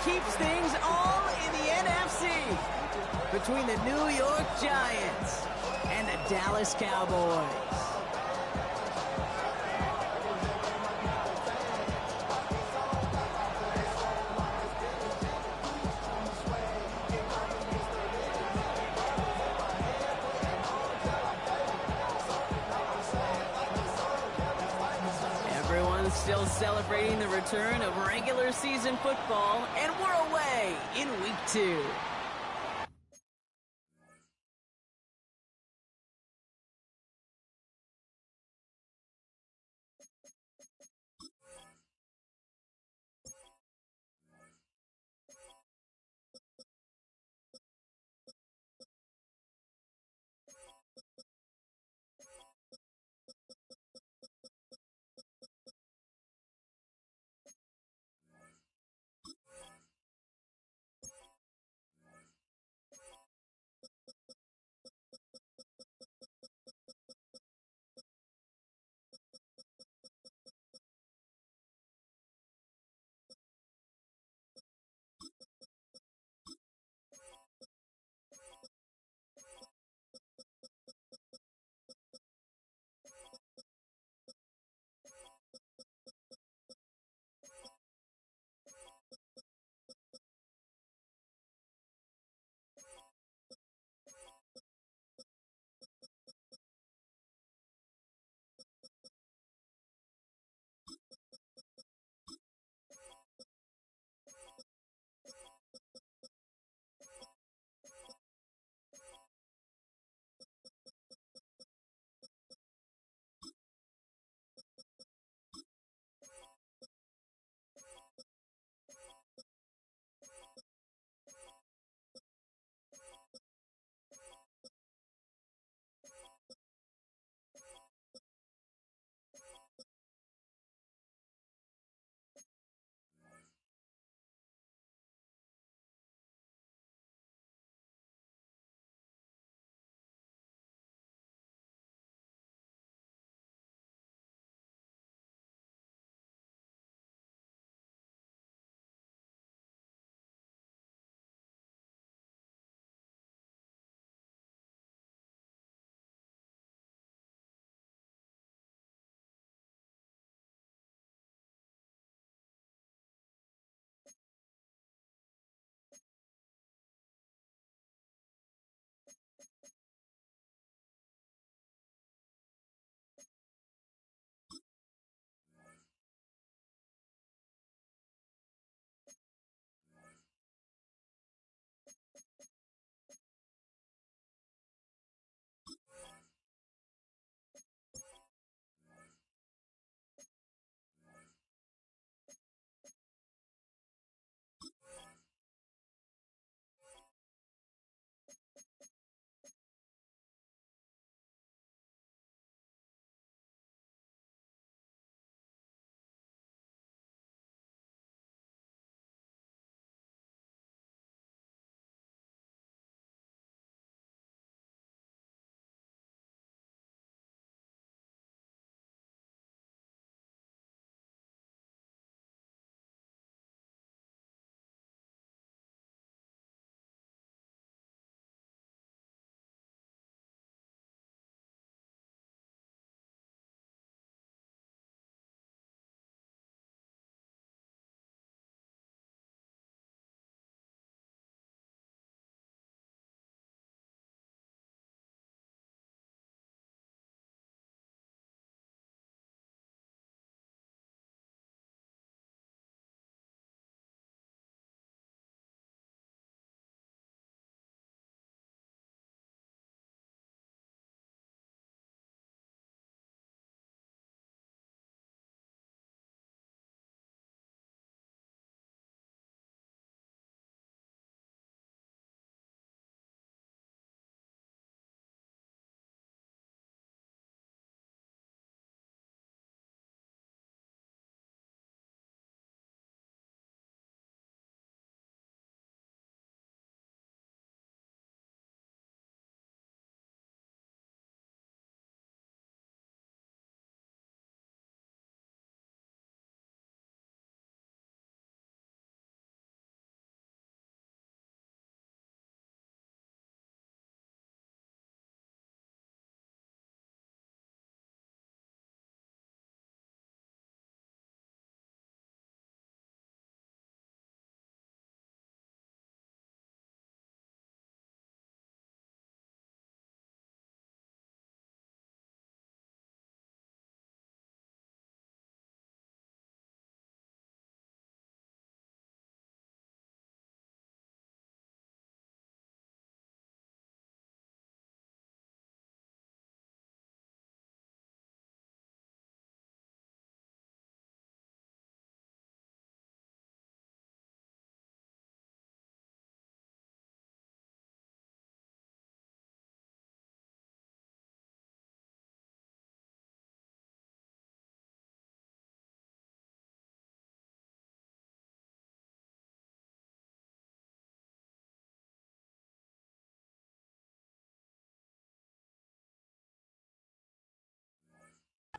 keeps things all in the NFC between the New York Giants and the Dallas Cowboys. Everyone's still celebrating the return of regular season football, and we're away in week 2.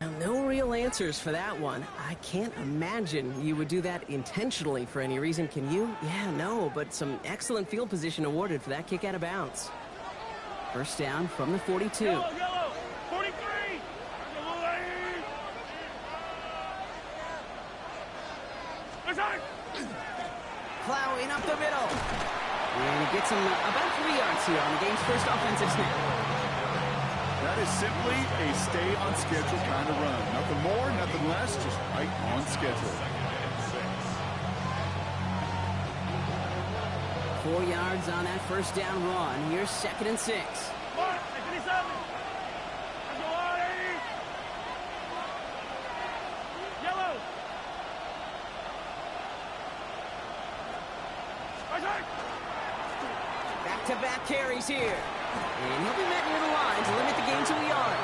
Well, no real answers for that one. I can't imagine you would do that intentionally for any reason, can you? Yeah, no, but some excellent field position awarded for that kick out of bounds. First down from the 42. Yellow, yellow, 43! Plowing up the middle. And he gets him about 3 yards here on the game's first offensive snap. That is simply a stay-on-schedule kind of run. Nothing more, nothing less, just right on schedule. 4 yards on that first down run. Here's 2nd and 6. Yellow! Back-to-back carries here. And he'll be met near the line to limit the game to a yard.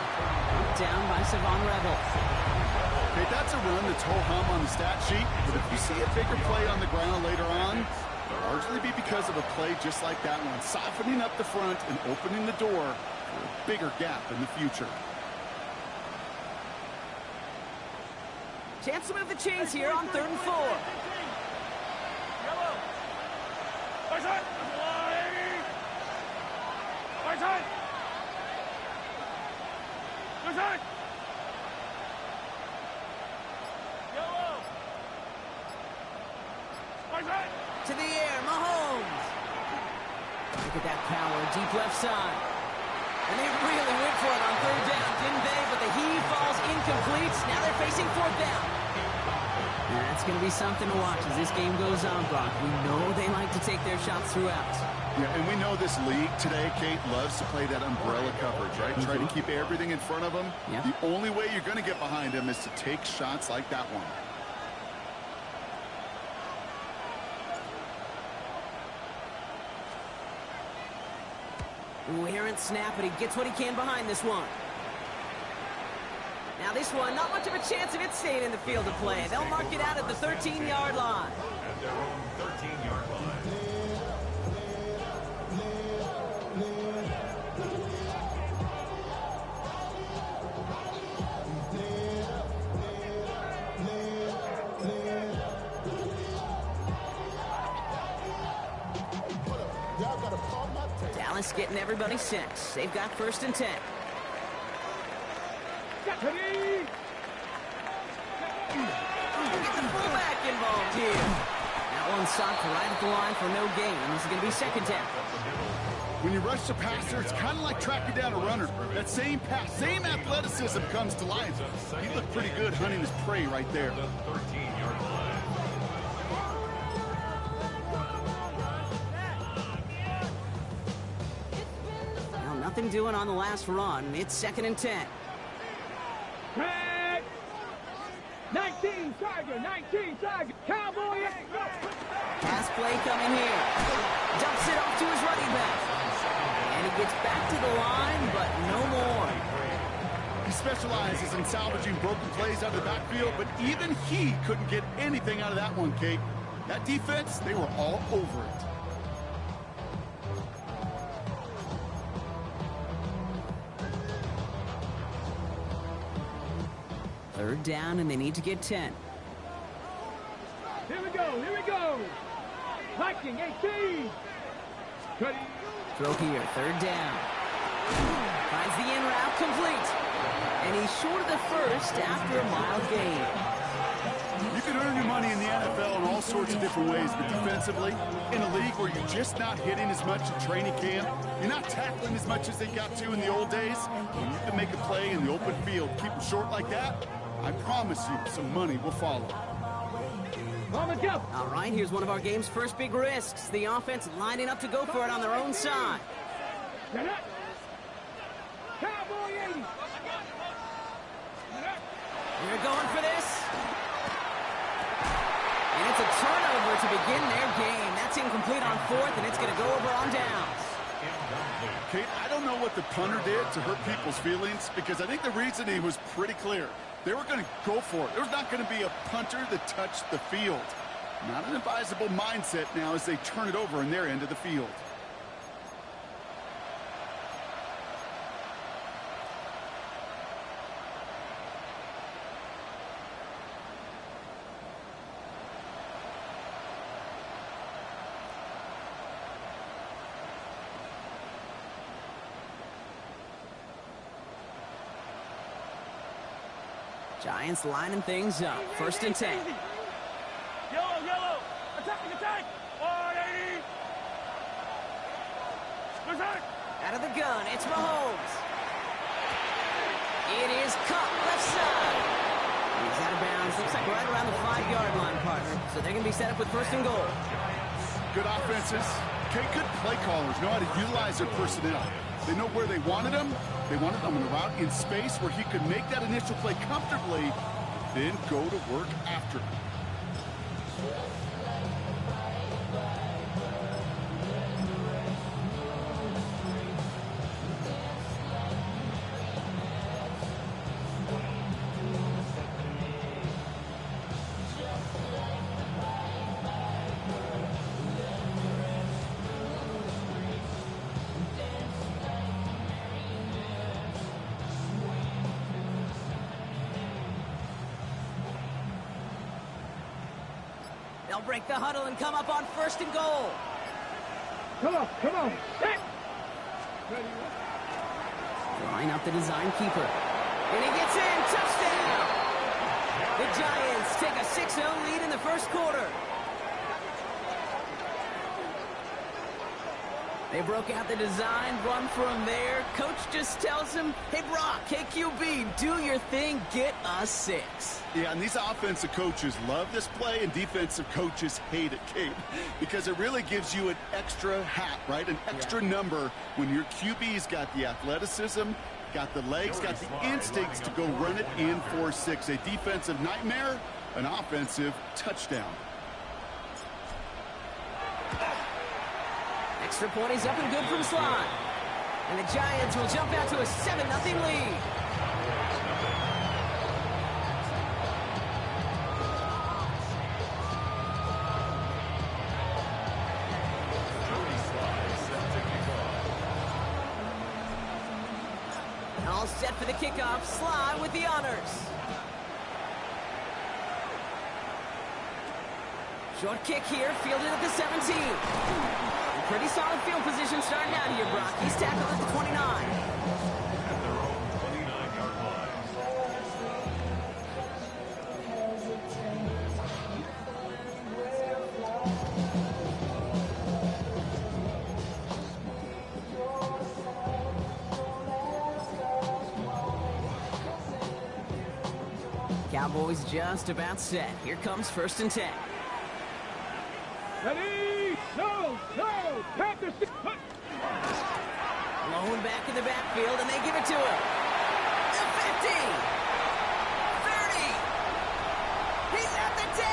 Down by Savon Rebel. Okay, that's a run that's ho-hum on the stat sheet, but if you see a bigger play on the ground later on, it'll largely be because of a play just like that one, softening up the front and opening the door for a bigger gap in the future. Chance to move the chains here on 3rd and 4. Yellow! To the air, Mahomes. Look at that power, deep left side. And they really went for it on 3rd down, didn't they? But the heave falls incomplete. Now they're facing 4th down. And that's going to be something to watch as this game goes on, Brock. We know they like to take their shots throughout. Yeah, and we know this league today, Kate, loves to play that umbrella coverage, right? Try to keep everything in front of them. Yeah. The only way you're going to get behind them is to take shots like that one. Ooh, errant snap, but he gets what he can behind this one. Now this one, not much of a chance of it staying in the field of play. They'll mark it out at the 13-yard line. At their own 13-yard line. Dallas getting everybody set. They've got 1st and 10. Get the fullback involved here. That one stopped right at the line for no gain. This is going to be 2nd down. When you rush the passer, it's kind of like tracking down a runner. That same pass, same athleticism comes to life. He looked pretty good hunting his prey right there. 13-yard line. Well, nothing doing on the last run. It's 2nd and 10. 19 Tiger, 19 Tiger, Cowboy. Pass play coming here. Dumps it off to his running back. And he gets back to the line, but no more. He specializes in salvaging broken plays out of the backfield, but even he couldn't get anything out of that one, Kate. That defense, they were all over it. Third down, and they need to get 10. Here we go. Viking 18. Cutting. Throw here, 3rd down. Finds the in route complete. And he's short of the first after a mild gain. You can earn your money in the NFL in all sorts of different ways, but defensively, in a league where you're just not hitting as much in training camp, you're not tackling as much as they got to in the old days, when you can make a play in the open field, keep them short like that, I promise you some money will follow. All right, here's one of our game's first big risks. The offense lining up to go for it on their own side. Cowboy 80. They're going for this. And it's a turnover to begin their game. That's incomplete on 4th, and it's going to go over on downs. Kate, I don't know what the punter did to hurt people's feelings, because I think the reasoning was pretty clear. They were going to go for it. There's not going to be a punter that touched the field. Not an advisable mindset now as they turn it over in their end of the field. Giants lining things up. 1st and 10. Yellow, yellow. Attack, attack. 180. Attack. Out of the gun, it's Mahomes. It is Cup, left side. He's out of bounds. Looks like right around the 5-yard line, partner. So they're going to be set up with 1st and goal. Good offenses. Okay, good play callers know how to utilize their personnel. They know where they wanted them. They wanted them on a route in space where he could make that initial play comfortably, then go to work after. They'll break the huddle and come up on 1st and goal. Come on, come on. Set. Line up the design keeper. And he gets in. Touchdown! The Giants take a 6-0 lead in the 1st quarter. They broke out the design, run from there. Coach just tells him, hey, Brock, hey, QB, do your thing, get a 6. Yeah, and these offensive coaches love this play, and defensive coaches hate it, Kate, because it really gives you an extra hat, right? An extra number when your QB's got the athleticism, got the legs, got the instincts to go run it in for 6. A defensive nightmare, an offensive touchdown. Extra point is up and good from slot. And the Giants will jump out to a 7-0 lead. All set for the kickoff. Sly with the honors. Short kick here, fielded at the 17. Pretty solid field position starting out here, Brock. He's tackled at the 29. At their own 29-yard line. Cowboys just about set. Here comes 1st and 10. Ready? No, no. Tap the stick. Blown back in the backfield, and they give it to him. The 50. 30. He's at the 10.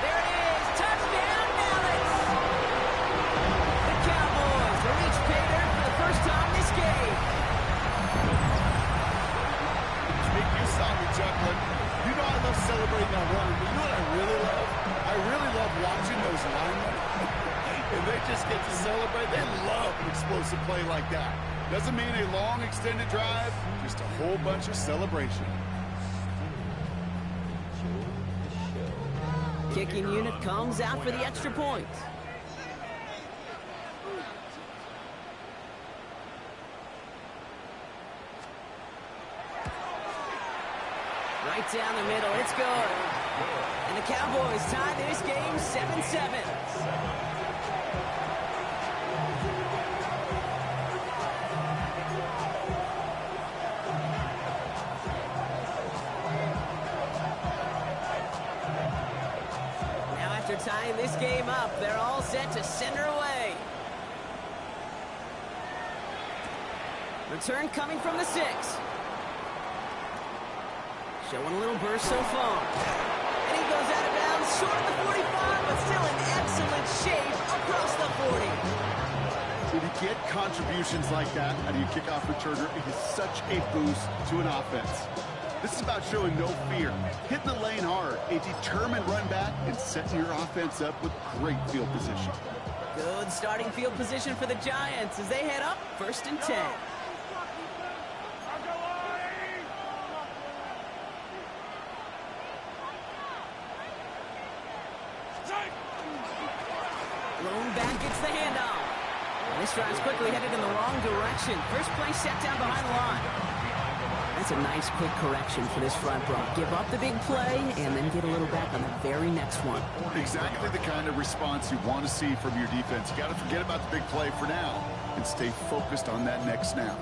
There it is. Touchdown, Dallas. The Cowboys will reach pay dirt for the first time this game. Jake, you saw me chuckling. You know I love celebrating that run, but you know what I really love? I really love watching those linemen. And they just get to celebrate. They love an explosive play like that. Doesn't mean a long extended drive, just a whole bunch of celebration. Kicking unit comes out for the extra point. Right down the middle, it's good. And the Cowboys tie this game 7-7. Now after tying this game up, they're all set to send her away. Return coming from the 6. Showing a little burst so far. And he goes out of bounds short of the 45, but still in excellent shape across the 40. When you get contributions like that out of your kickoff returner, it is such a boost to an offense. This is about showing no fear, hitting the lane hard, a determined run back, and setting your offense up with great field position. Good starting field position for the Giants as they head up 1st and 10. Blown back gets the handoff. And this drive's quickly headed in the wrong direction. First play set down behind the line. And It's a nice quick correction for this front row. Give up the big play and then get a little back on the very next one. Exactly the kind of response you want to see from your defense. You got to forget about the big play for now and stay focused on that next snap.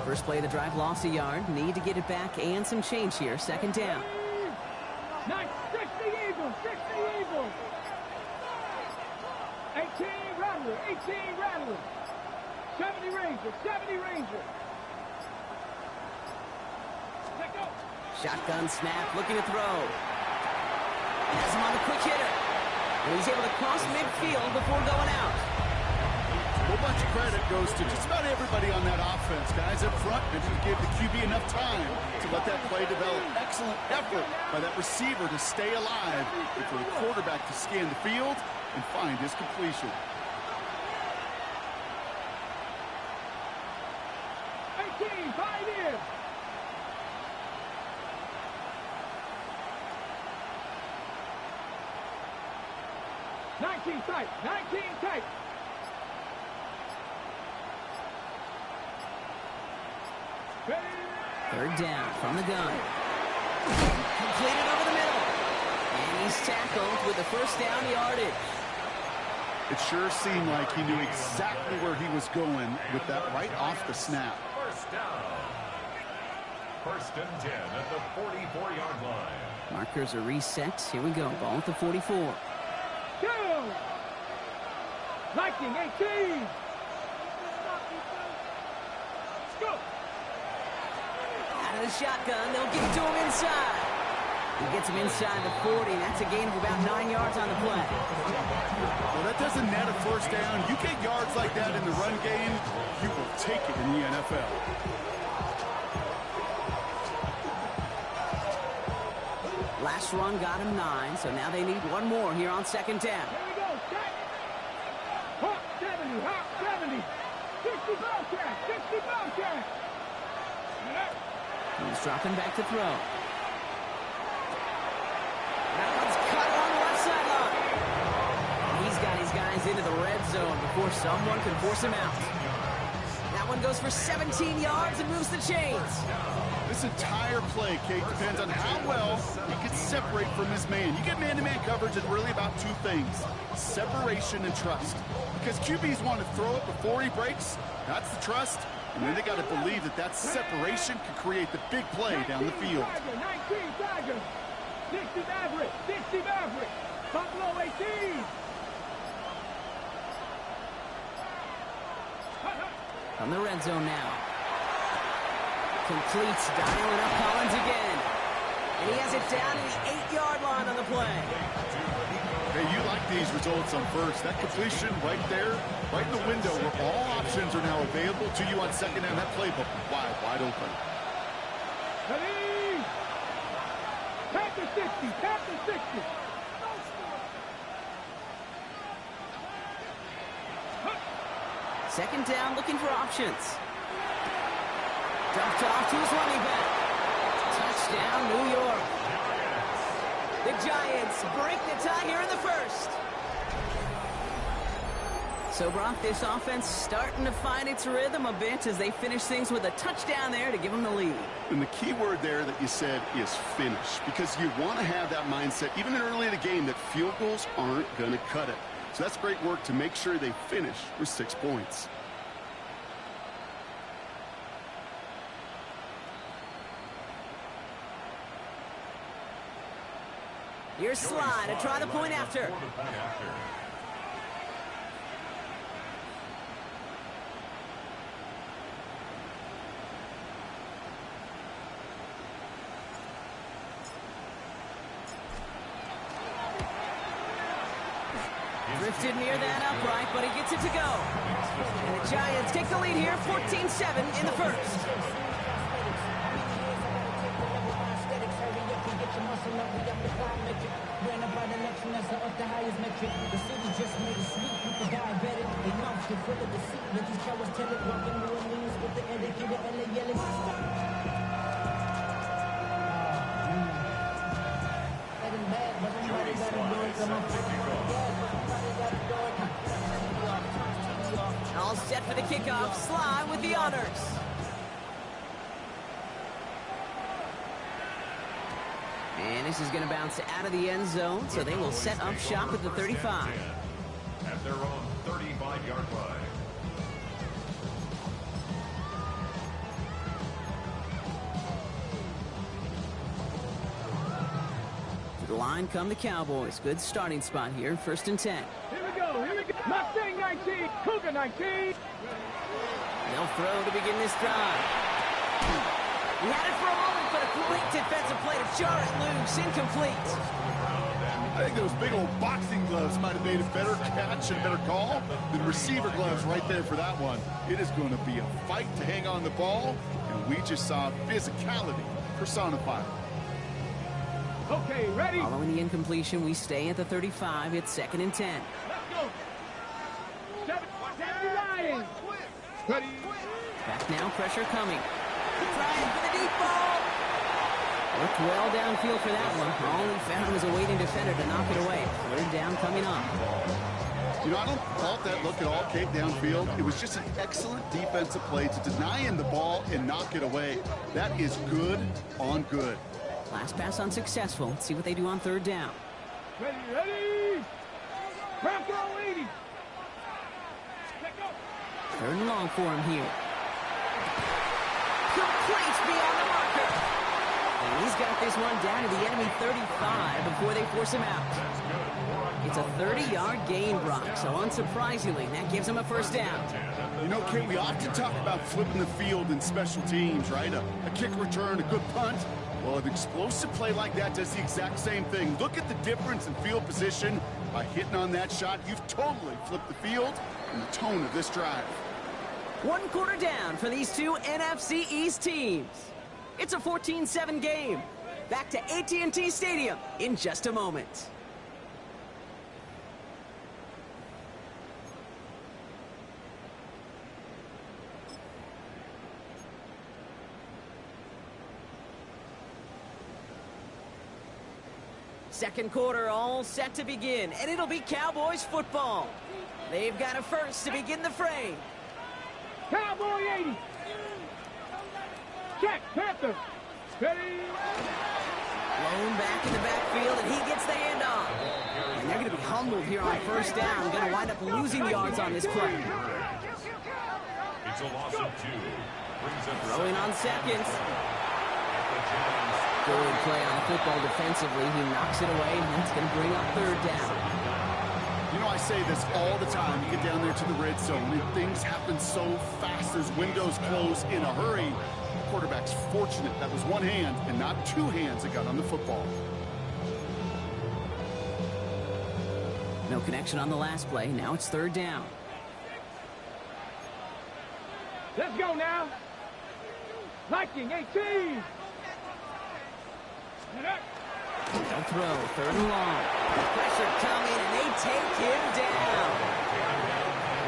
First play of the drive, lost a yard. Need to get it back and some change here. Second down. Nice. 60 Eagles. 60 Eagles. 18 Rattler. 18 Rattler. 70 Rangers. 70 Rangers. Let go. Shotgun snap, looking to throw. Has him on the quick hitter. And he's able to cross midfield before going out. A whole bunch of credit goes to just about everybody on that offense. Guys up front, and you give the QB enough time to let that play develop. Excellent effort by that receiver to stay alive and for the quarterback to scan the field and find his completion. 18, 5 in. Tight. 19 tight. Third down from the gun. Completed over the middle. And he's tackled with the first down yardage. It sure seemed like he knew exactly where he was going with that right off the snap. First down. First and 10 at the 44-yard line. Markers are reset. Here we go. Ball at the 44. Go! Lightning 18. Go! Out of the shotgun. They'll get to him inside. He gets him inside the 40. That's a gain of about 9 yards on the play. Well, that doesn't net a first down. You get yards like that in the run game, you will take it in the NFL. Last run got him 9, so now they need one more here on second down. Here we go. Hawk 70. Hawk 70. 60 Bobcat. 60 Bobcat. He's dropping back to throw. That one's cut on the left sideline. He's got his guys into the red zone before someone can force him out. That one goes for 17 yards and moves the chains. This entire play, Kate, depends on how well he can separate from his man. You get man-to-man coverage, it's really about two things: separation and trust. Because QBs want to throw it before he breaks. That's the trust. And then they got to believe that that separation can create the big play down the field. 19 Tigers. 60 Maverick. 60 Maverick. Buffalo 18. From the red zone now. Completes, dialing up Collins again. And he has it down to the 8-yard line on the play. Hey, you like these results on first. That completion right there, right in the window where all options are now available to you on second down. That playbook wide open. Ready? Panther 60. Panther 60. Second down, looking for options. Dumped off to his running back. Touchdown, New York. The Giants break the tie here in the first. So, Brock, this offense starting to find its rhythm a bit as they finish things with a touchdown there to give them the lead. And the key word there that you said is finish, because you want to have that mindset, even early in the game, that field goals aren't going to cut it. So that's great work to make sure they finish with 6 points. Here's Slide to try the point after. Drifted near that upright, but he gets it to go. And the Giants take the lead here, 14-7 in the first. set for the kickoff. Sly with the honors. And this is going to bounce out of the end zone, so they will set up shop at the 35. At their own 35-yard line. To the line come the Cowboys. Good starting spot here, 1st and 10. Here we go, here we go. Mustang 19, Cougar 19. They'll throw to begin this drive. He had it for a moment, but a great defensive play to jar it loose. Incomplete. I think those big old boxing gloves might have made a better catch and a better call than receiver gloves right there for that one. It is going to be a fight to hang on the ball, and we just saw physicality personified. Okay, ready? Following the incompletion, we stay at the 35. It's 2nd and 10. Let's go. 79. Ready? Back now, pressure coming. Trying for the deep ball. Looked well downfield for that one. All he found was a waiting defender to knock it away. 3rd down coming up. You know, I don't fault that look at all, Kate, downfield. It was just an excellent defensive play to deny him the ball and knock it away. That is good on good. Last pass unsuccessful. Let's see what they do on 3rd down. Ready, ready. Crack roll 80. 3rd and long for him here. Complete beyond the marker. And he's got this one down to the enemy 35 before they force him out. It's a 30-yard gain, Brock, so unsurprisingly, that gives him a 1st down. You know, Kate, we often talk about flipping the field in special teams, right? A kick return, a good punt. Well, an explosive play like that does the exact same thing. Look at the difference in field position. By hitting on that shot, you've totally flipped the field and the tone of this drive. 1 quarter down for these two NFC East teams. It's a 14-7 game. Back to AT&T Stadium in just a moment. Second quarter all set to begin, and it'll be Cowboys football. They've got a first to begin the fray. Cowboy 80. Check, Panther. Ready. Blown back in the backfield, and he gets the handoff. And they're going to be humbled here on 1st down. Going to wind up losing yards on this play. It's a loss of 2. Brings up Throwing on 2nd. Good play on the football defensively. He knocks it away, and that's going to bring up 3rd down. You know, I say this all the time. You get down there to the red zone, and things happen so fast. There's windows close in a hurry. The quarterback's fortunate that was one hand and not 2 hands that got on the football. No connection on the last play. Now it's 3rd down. Let's go now. Viking 18. They'll throw. 3rd and long. Pressure coming, and they take him down.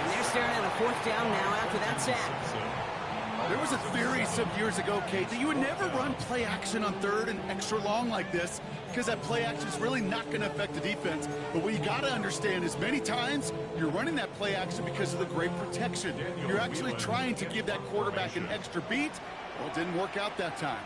And they're staring at a 4th down now after that sack. There was a theory some years ago, Kate, that you would never run play action on 3rd and extra long like this because that play action is really not going to affect the defense. But what you got to understand is many times you're running that play action because of the great protection. You're actually trying to give that quarterback an extra beat. Well, it didn't work out that time.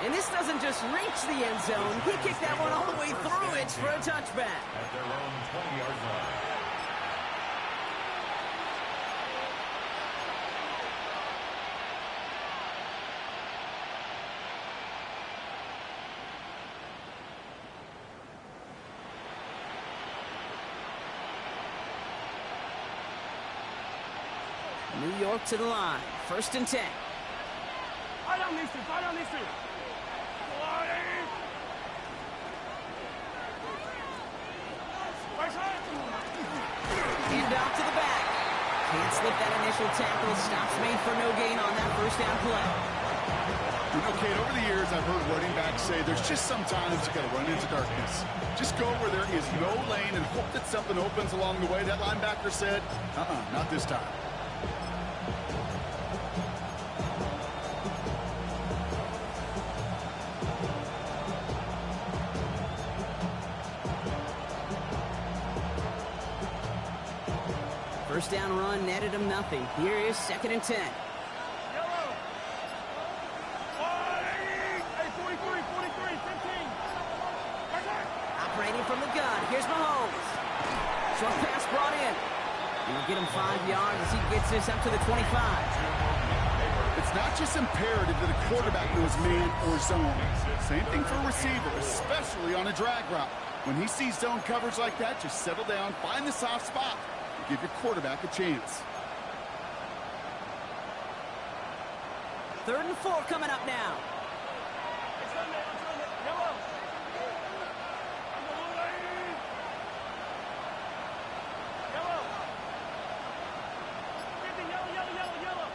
And this doesn't just reach the end zone. He kicked that one all the way through it for a touchback. At their own 20-yard line. New York to the line. 1st and 10. Fight on this. Hand off to the back. Can't slip that initial tackle. Stops made for no gain on that 1st down play. You know, Kate, over the years, I've heard running backs say there's just sometimes you got to run into darkness. Just go where there is no lane and hope that something opens along the way. That linebacker said, not this time. First down run netted him nothing. Here is 2nd and 10. Yellow. 43, 15. Operating from the gun. Here's Mahomes. Short pass brought in. He'll get him 5 yards as he gets this up to the 25. It's not just imperative that a quarterback knows man or zone. Same thing for a receiver, especially on a drag route. When he sees zone coverage like that, just settle down, find the soft spot, and give your quarterback a chance. 3rd and 4 coming up now. Yellow. Yellow. 50, yellow.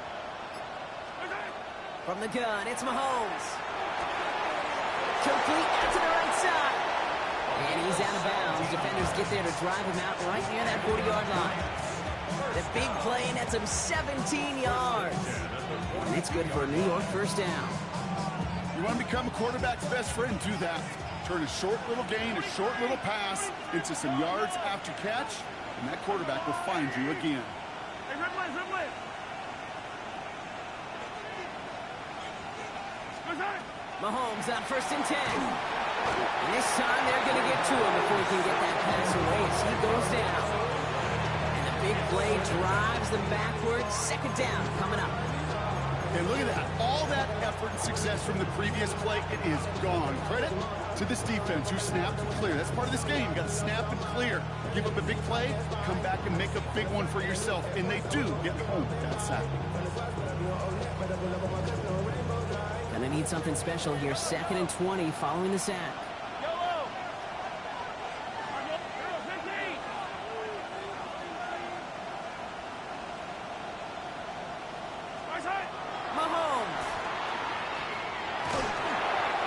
From the gun, it's Mahomes. Complete out to the right side. And he's out of bounds. Defenders get there to drive him out right near that 40-yard line. The big play nets him 17 yards. And it's good for a New York first down. You want to become a quarterback's best friend, do that. Turn a short little gain, a short little pass into some yards after catch, and that quarterback will find you again. Hey, Ripley. Mahomes on 1st and 10. And this time they're going to get to him before he can get that pass away as he goes down. And the big play drives them backwards. 2nd down coming up. And look at that. All that effort and success from the previous play, it is gone. Credit to this defense who snapped and clear. That's part of this game. You got to snap and clear. Give up a big play, come back and make a big one for yourself. And they do get home with that sack. Gonna need something special here. 2nd and 20 following the sack. Yellow. 15. Mahomes.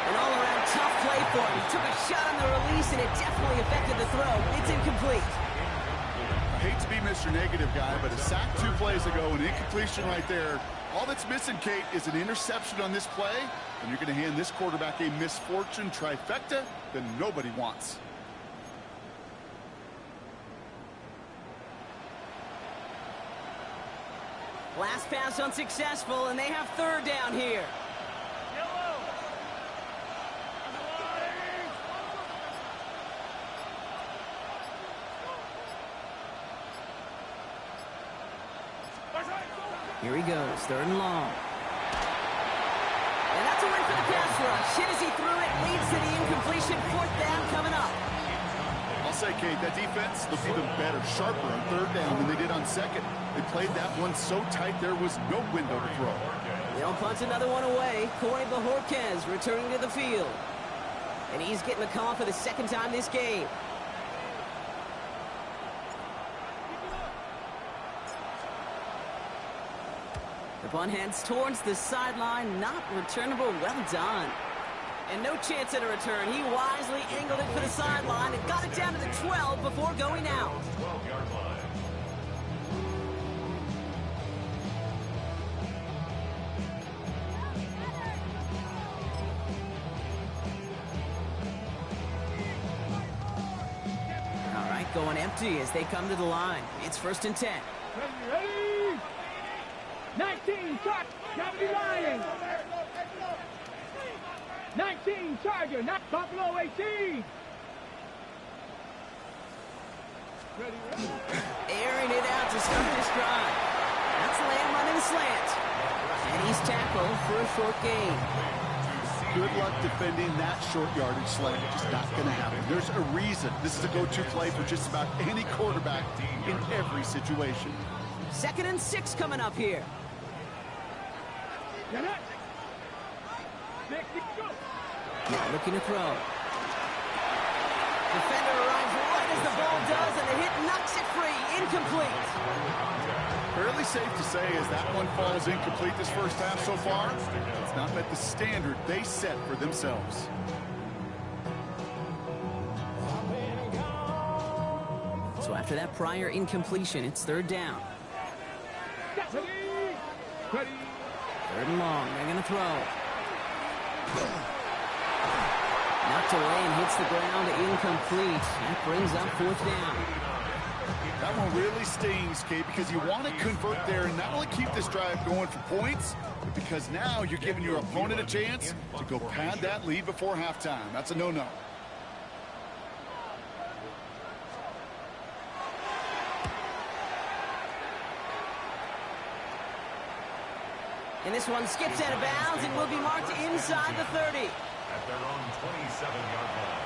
An all-around tough play for him. He took a shot on the release, and it definitely affected the throw. It's incomplete. I hate to be Mr. Negative guy, but a sack 2 plays ago, an incompletion right there. All that's missing, Kate, is an interception on this play, and you're going to hand this quarterback a misfortune trifecta that nobody wants. Last pass unsuccessful, and they have 3rd down here. Yellow. Here he goes, 3rd and long. And that's a win for the pass rush. Hit as he threw it, leads to the incompletion. 4th down coming up. I'll say, Kate, that defense looked even better, sharper on 3rd down than they did on 2nd. They played that one so tight there was no window to throw. They'll punch another one away. Corey Bajorquez returning to the field. And he's getting the call for the 2nd time this game. The punt heads towards the sideline, not returnable. Well done. And no chance at a return. He wisely angled it for the sideline and got it down to the 12 before going out. 12-yard line. All right, going empty as they come to the line. It's 1st and 10. Ready? 19, shot. Gravity Lions. 19, Charger. Not Buffalo 18. Ready? Airing it out to start this drive. That's Lamb running the slant. And he's tackled for a short gain. Good luck defending that short yardage slant. Just not going to happen. There's a reason this is a go-to play for just about any quarterback in every situation. 2nd and 6 coming up here. Get it. 60, go. Now looking to throw. Defender arrives right as the ball does, and the hit knocks it free. Incomplete. Fairly safe to say as that one falls incomplete this first half so far, it's not met the standard they set for themselves. So after that prior incompletion, it's 3rd down. Ready? Ready? 3rd and long. They're going to throw. Knocked away and hits the ground. Incomplete. That brings up 4th down. That one really stings, Kate, because you want to convert there and not only keep this drive going for points, but because now you're giving your opponent a chance to go pad that lead before halftime. That's a no-no. And this one skips out of bounds and will be marked inside the 30. At their own 27-yard line.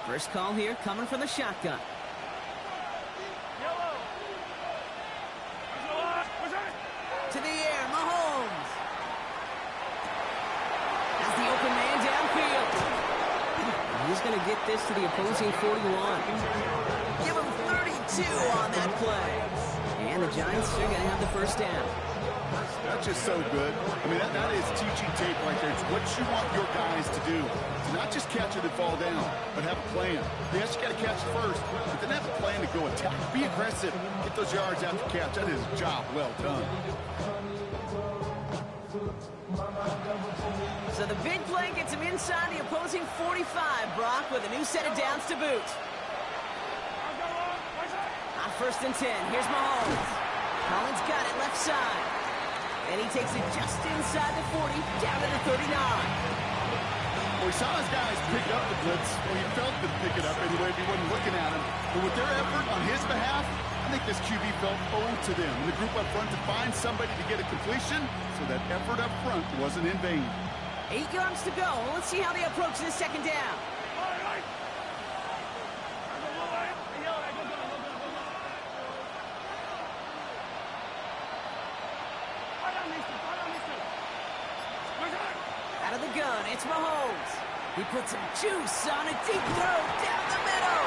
First call here coming from the shotgun. To the air, Mahomes. Has the open man downfield. He's going to get this to the opposing 41. Give him 32 on that play. And the Giants are going to have the first down. That's just so good. I mean, that is teaching tape right there. It's what you want your guys to do. To not just catch it and fall down, but have a plan. Yes, you got to catch first, but then have a plan to go attack. Be aggressive. Get those yards after catch. That is a job well done. So the big play gets him inside the opposing 45, Brock, with a new set of downs to boot. On 1st and 10, here's Mahomes. Collins got it left side. And he takes it just inside the 40, down to the 39. Well, we saw his guys pick up the blitz. Well, he felt them pick it up anyway if he wasn't looking at him. But with their effort on his behalf, I think this QB felt owed to them. And the group up front to find somebody to get a completion, so that effort up front wasn't in vain. 8 yards to go. Let's see how they approach this second down. Out of the gun, it's Mahomes. He puts some juice on a deep throw down the middle.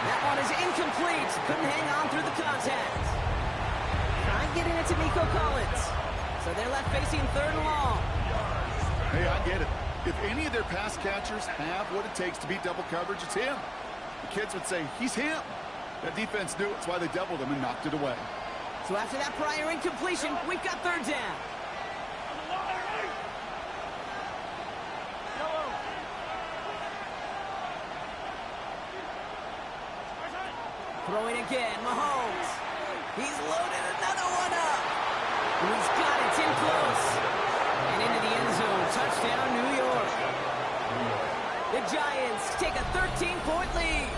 That one is incomplete. Couldn't hang on through the contact. Trying to get it into Nico Collins. So they're left facing 3rd and long. Hey, I get it. If any of their pass catchers have what it takes to beat double coverage, it's him. The kids would say, he's him. That defense knew it. That's why they doubled him and knocked it away. So after that prior incompletion, we've got 3rd down. Throwing again, Mahomes. He's loaded another one up. And he's got it in close. And into the end zone. Touchdown, New York. The Giants take a 13-point lead.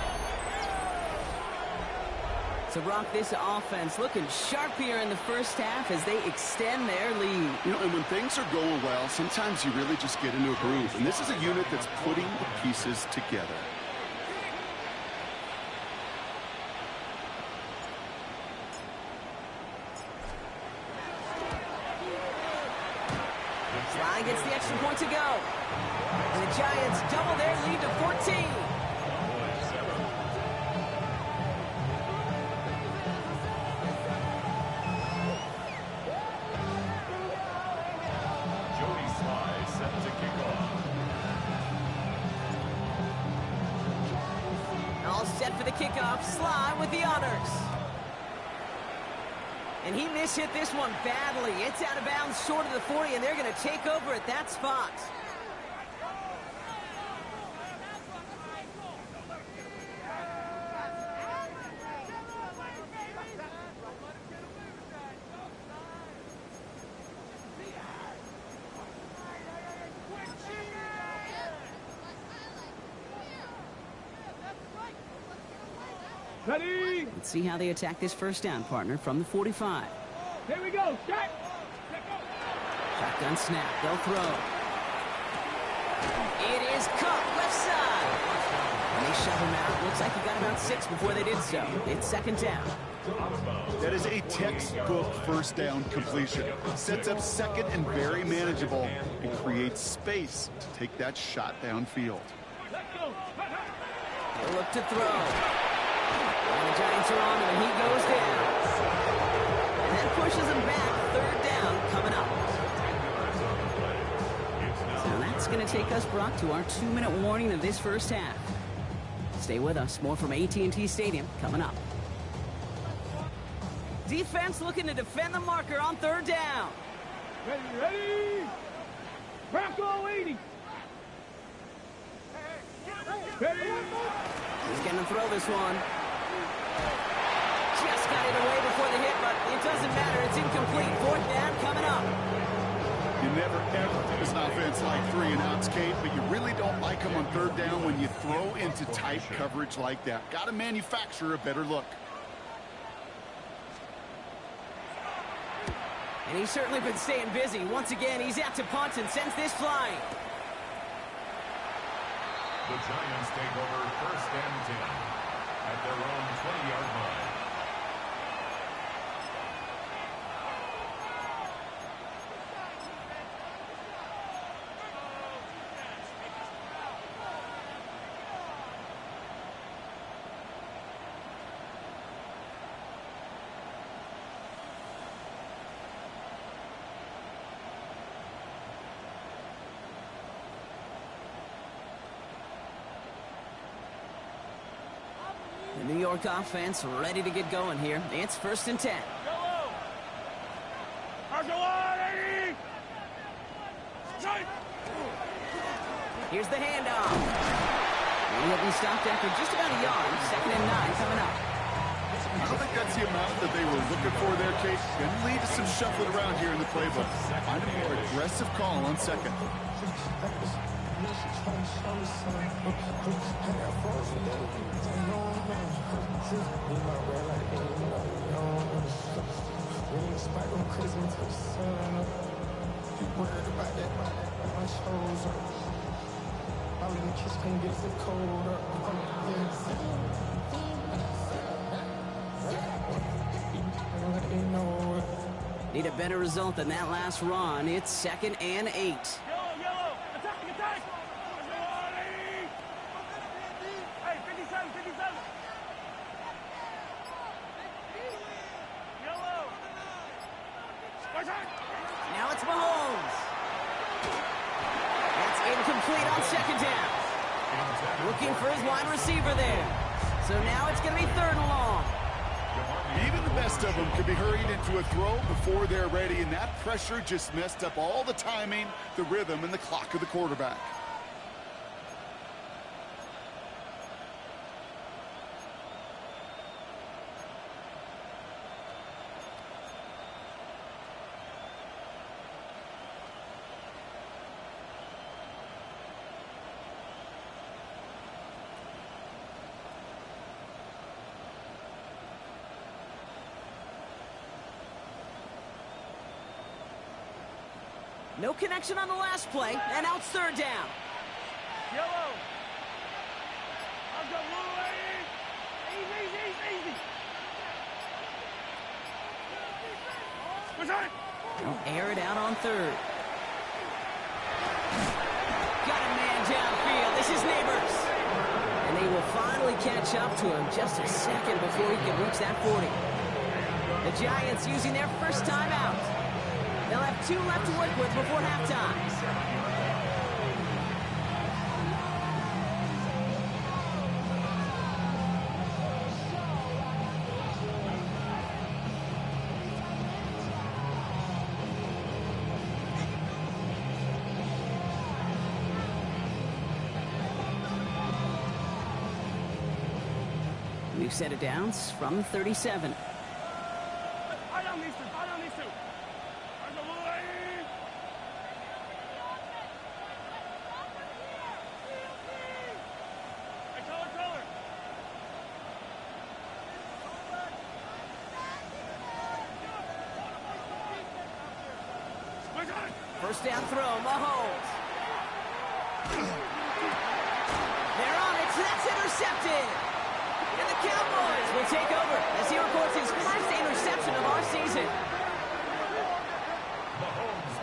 So, Brock, this offense looking sharp here in the first half as they extend their lead. You know, and when things are going well, sometimes you really just get into a groove. And this is a unit that's putting the pieces together. Fly gets the extra point to go. And the Giants double their lead to 14. All set for the kickoff. Sly with the honors. And he mishit this one badly. It's out of bounds short of the 40, and they're going to take over at that spot. Ready? Let's see how they attack this first down, partner, from the 45. Here we go. Set. Shotgun snap. They'll throw. It is caught left side. And they shove him out. Looks like he got about 6 before they did so. It's 2nd down. That is a textbook first down completion. Sets up 2nd and very manageable and creates space to take that shot downfield. They'll look to throw. And the Giants are on him, and he goes down. And that pushes him back. 3rd down coming up. So that's going to take us, Brock, to our 2-minute warning of this first half. Stay with us. More from AT&T Stadium coming up. Defense looking to defend the marker on third down. Ready? Bronco 80. Ready? He's going to throw this one. Just got it away before the hit, but it doesn't matter. It's incomplete. Fourth down coming up. You never, ever as an offense like 3 and outs, Kate, but you really don't like them on third down when you throw into tight coverage like that. Got to manufacture a better look. And he's certainly been staying busy. Once again, he's out to punt and sends this flying. The Giants take over first and 10 at their own 20-yard line. The New York offense ready to get going here. It's first and 10. Here's the handoff. He had been stopped after just about a yard. Second and 9 coming up. I don't think that's the amount that they were looking for there, Kate. Going to lead to some shuffling around here in the playbook. Find a more aggressive call on second. Need a better result than that last run. It's second and 8. Yellow, attack! Hey, 57. Yellow. Now it's Mahomes. That's incomplete on second down. Looking for his wide receiver there. So now it's going to be third and long. Even the best of them could be hurried into a throw before they're ready, and that pressure just messed up all the timing, the rhythm, and the clock of the quarterback. No connection on the last play, and now it's third down. Yellow. I've got blue. Easy. They'll air it out on third. Got a man downfield. This is Neighbors. And they will finally catch up to him just a second before he can reach that 40. The Giants using their first timeout. They'll have 2 left to work with before halftime. New set of downs from 37. First down throw, Mahomes. They're on it, so that's intercepted. And the Cowboys will take over as he records his first interception of our season.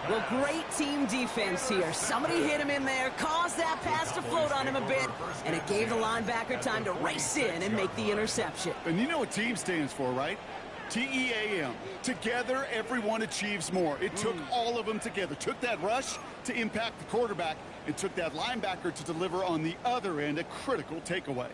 Well, great team defense here. Somebody hit him in there, caused that pass to float on him a bit, and it gave the linebacker time to race in and make the interception. And you know what team stands for, right? T-E-A-M. Together, everyone achieves more. It took all of them together. Took that rush to impact the quarterback. It took that linebacker to deliver on the other end, a critical takeaway.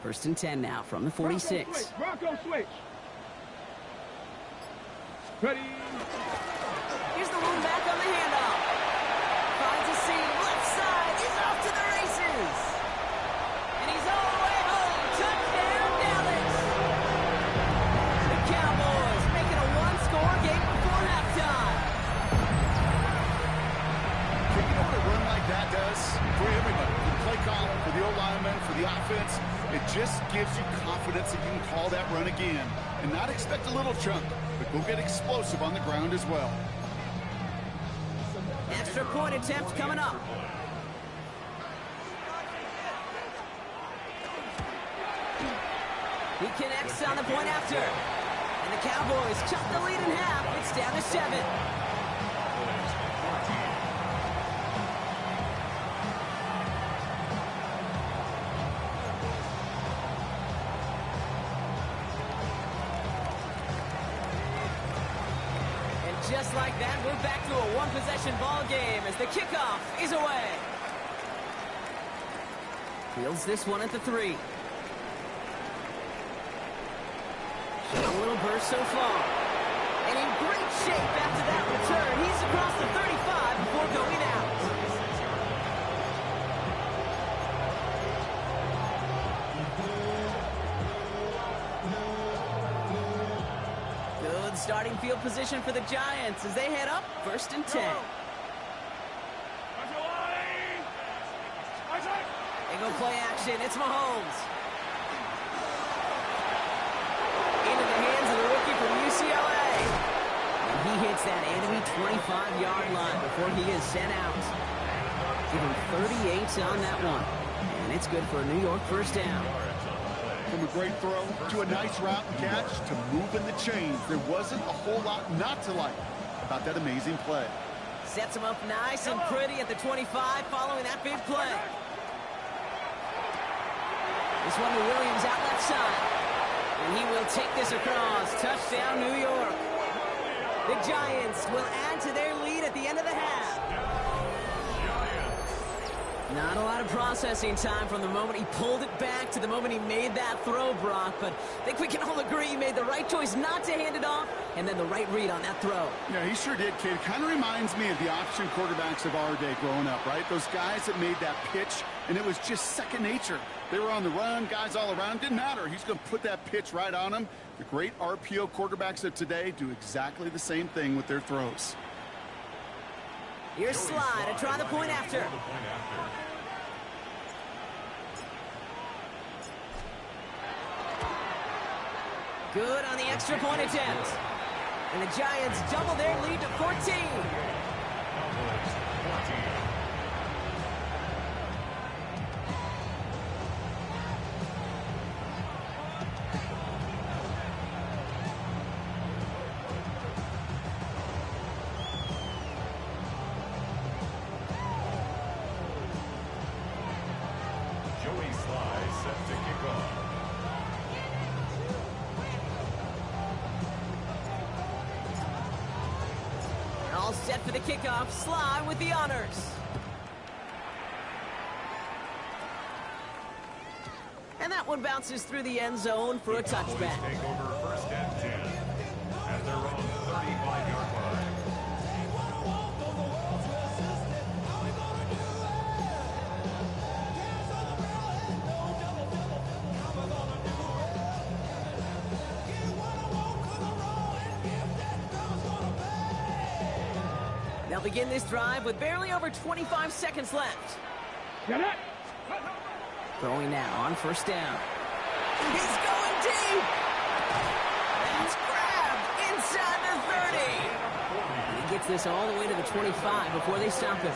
First and 10 now from the 46. Bronco switch. Ready. Here's the one back on the handoff. Finds a seam, left side. He's off to the races. And he's all the way home. Touchdown, Dallas. The Cowboys making a one-score game before halftime. You know what a run like that does for everybody? For the play caller, for the O-lineman, for the offense. It just gives you confidence that you can call that run again and not expect a little chunk, but go get explosive on the ground as well. Extra point attempt coming up. He connects on the point after. And the Cowboys cut the lead in half. It's down to 7. Just like that, we're back to a one-possession ball game as the kickoff is away. Fields this one at the 3. A little burst so far. And in great shape after that return. He's across the 35 before going out. Good starting field position for the Giants as they head up first and 10. They go play action. It's Mahomes. Into the hands of the rookie from UCLA. And he hits that enemy 25-yard line before he is sent out. Give him 38 on that one. And it's good for a New York first down. From a great throw to a nice route and catch to moving the chains. There wasn't a whole lot not to like about that amazing play. Sets him up nice and pretty at the 25 following that big play. This one to Williams out left side. And he will take this across. Touchdown, New York. The Giants will add to their lead at the end of the half. Not a lot of processing time from the moment he pulled it back to the moment he made that throw, Brock. But I think we can all agree he made the right choice not to hand it off and then the right read on that throw. Yeah, he sure did, kid. Kind of reminds me of the option quarterbacks of our day growing up, right? Those guys that made that pitch, and it was just second nature. They were on the run, guys all around. Didn't matter. He's going to put that pitch right on them. The great RPO quarterbacks of today do exactly the same thing with their throws. Here's Slide to try the point after. Good on the extra point attempt. And the Giants double their lead to 14. All set for the kickoff. Sly with the honors. And that one bounces through the end zone for a touchback. Take over first and 10 at their own 35-yard line. They'll begin this drive with barely over 25 seconds left. Get it. Throwing now on first down. He's going deep. That's grabbed inside the 30. And he gets this all the way to the 25 before they stop him.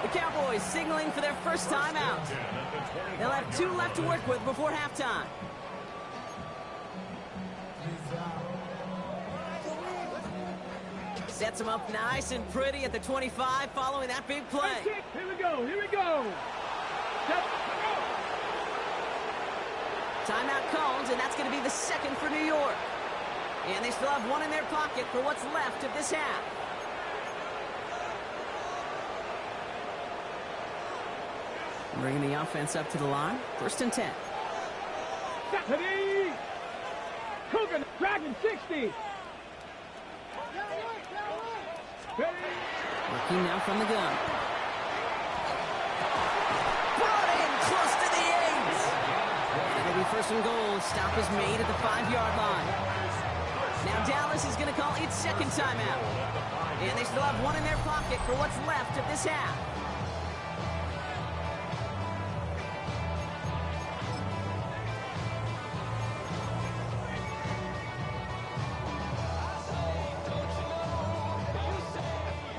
The Cowboys signaling for their first time out. They'll have 2 left to work with before halftime. Sets him up nice and pretty at the 25 following that big play. Here we go. Here we go. Timeout called, and that's going to be the second for New York. And they still have one in their pocket for what's left of this half. Bringing the offense up to the line. First and 10. Ready. Cougar, Dragon 60. Ready. Working now from the gun. Brought in close to the 8. And it'll be first and goal. Stop is made at the 5-yard line. Now Dallas is going to call its second timeout. And they still have one in their pocket for what's left of this half.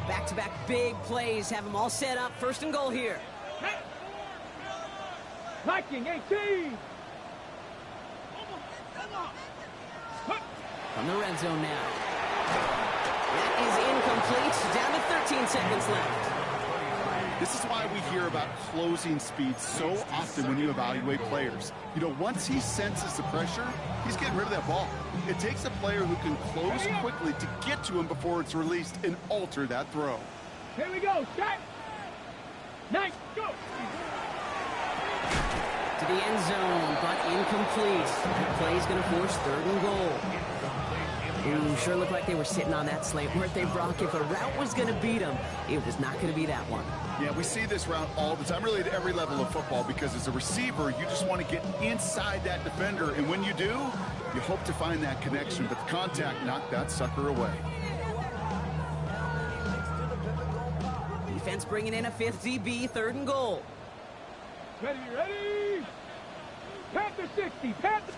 Back-to-back big plays have them all set up. First and goal here. Viking 18. From the red zone now. That is incomplete. Down to 13 seconds left. This is why we hear about closing speed so often when you evaluate players. You know, once he senses the pressure, he's getting rid of that ball. It takes a player who can close quickly to get to him before it's released and alter that throw. Here we go. Set. Nice. Go. To the end zone, but incomplete. That play's going to force third and goal. Ooh, sure looked like they were sitting on that slate, weren't they, Brock? If a route was going to beat them, it was not going to be that one. Yeah, we see this route all the time, really at every level of football, because as a receiver, you just want to get inside that defender, and when you do, you hope to find that connection, but the contact knocked that sucker away. Defense bringing in a 5th DB, third and goal. Ready, ready. Panther 60. Panther.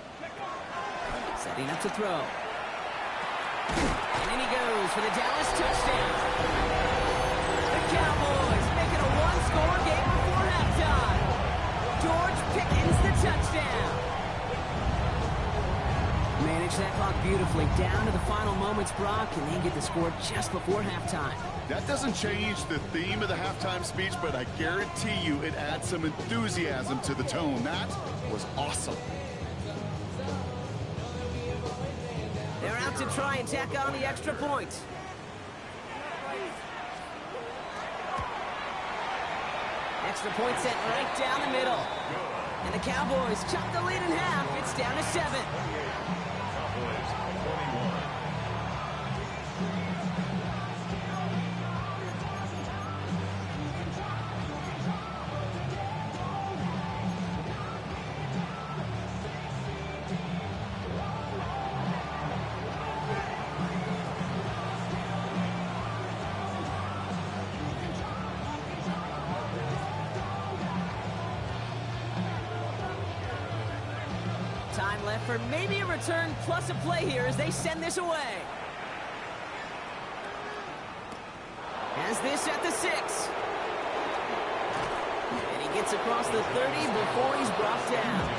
Setting up to throw. And in he goes for the Dallas touchdown. The Cowboys make it a one-score game before halftime. George Pickens the touchdown. Manage that clock beautifully down to the final moments, Brock, and then get the score just before halftime. That doesn't change the theme of the halftime speech, but I guarantee you it adds some enthusiasm to the tone. That was awesome. They're out to try and tack on the extra point. Extra point set right down the middle. And the Cowboys chop the lead in half. It's down to 7. Cowboys 21. Time left for maybe a return plus a play here as they send this away. Has this at the 6. And he gets across the 30 before he's brought down.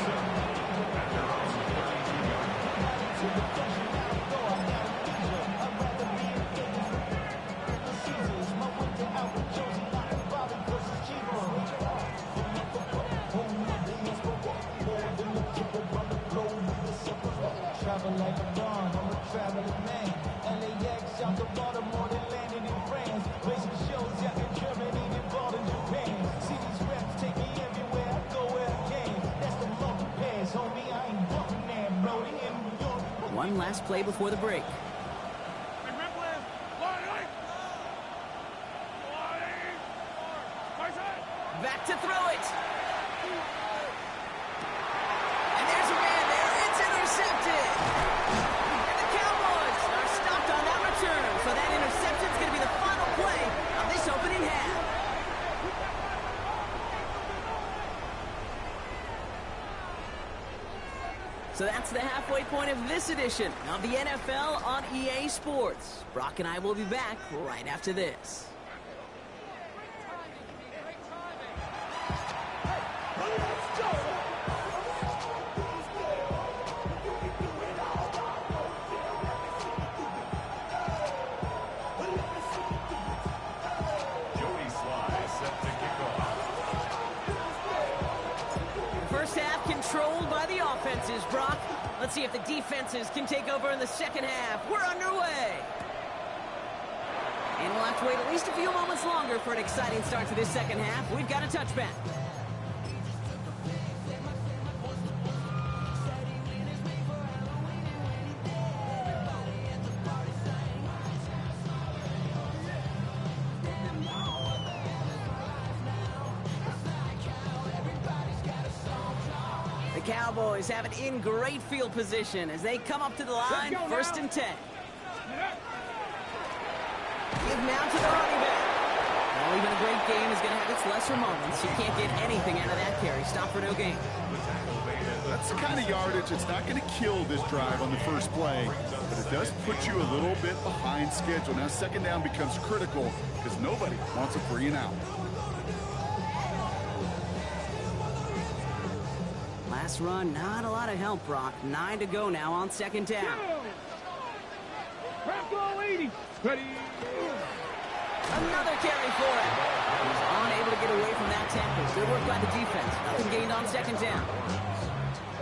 Like a dawn, I'm a traveling man. LAX out to Baltimore, they landed in France. Racing shows out in Germany, they bought in Japan. See these reps take me everywhere, I go where I can. That's the monkey pass, homie, I ain't walking there, Brody, in New York. One last play before the break. Back to throw it. And there's a man there. It's intercepted. And the Cowboys are stopped on that return. So that interception is going to be the final play of this opening half. So that's the halfway point of this edition of the NFL on EA Sports. Brock and I will be back right after this. First half controlled by the offenses, Brock. Let's see if the defenses can take over in the second half. We're underway. And we'll have to wait at least a few moments longer for an exciting start to this second half. We've got a touchback. Cowboys have it in great field position as they come up to the line, Let's go 1st now. and 10. Yeah. Give now to the running back. Well, even a great game is going to have its lesser moments. You can't get anything out of that carry. Stop for no gain. That's the kind of yardage that's not going to kill this drive on the first play, but it does put you a little bit behind schedule. Now, 2nd down becomes critical because nobody wants a 3 and out. Last run, not a lot of help, Brock. 9 to go now on 2nd down. Crack ball 80. Ready. Another carry for him. He's unable to get away from that tackle. Good work by the defense. Nothing gained on 2nd down.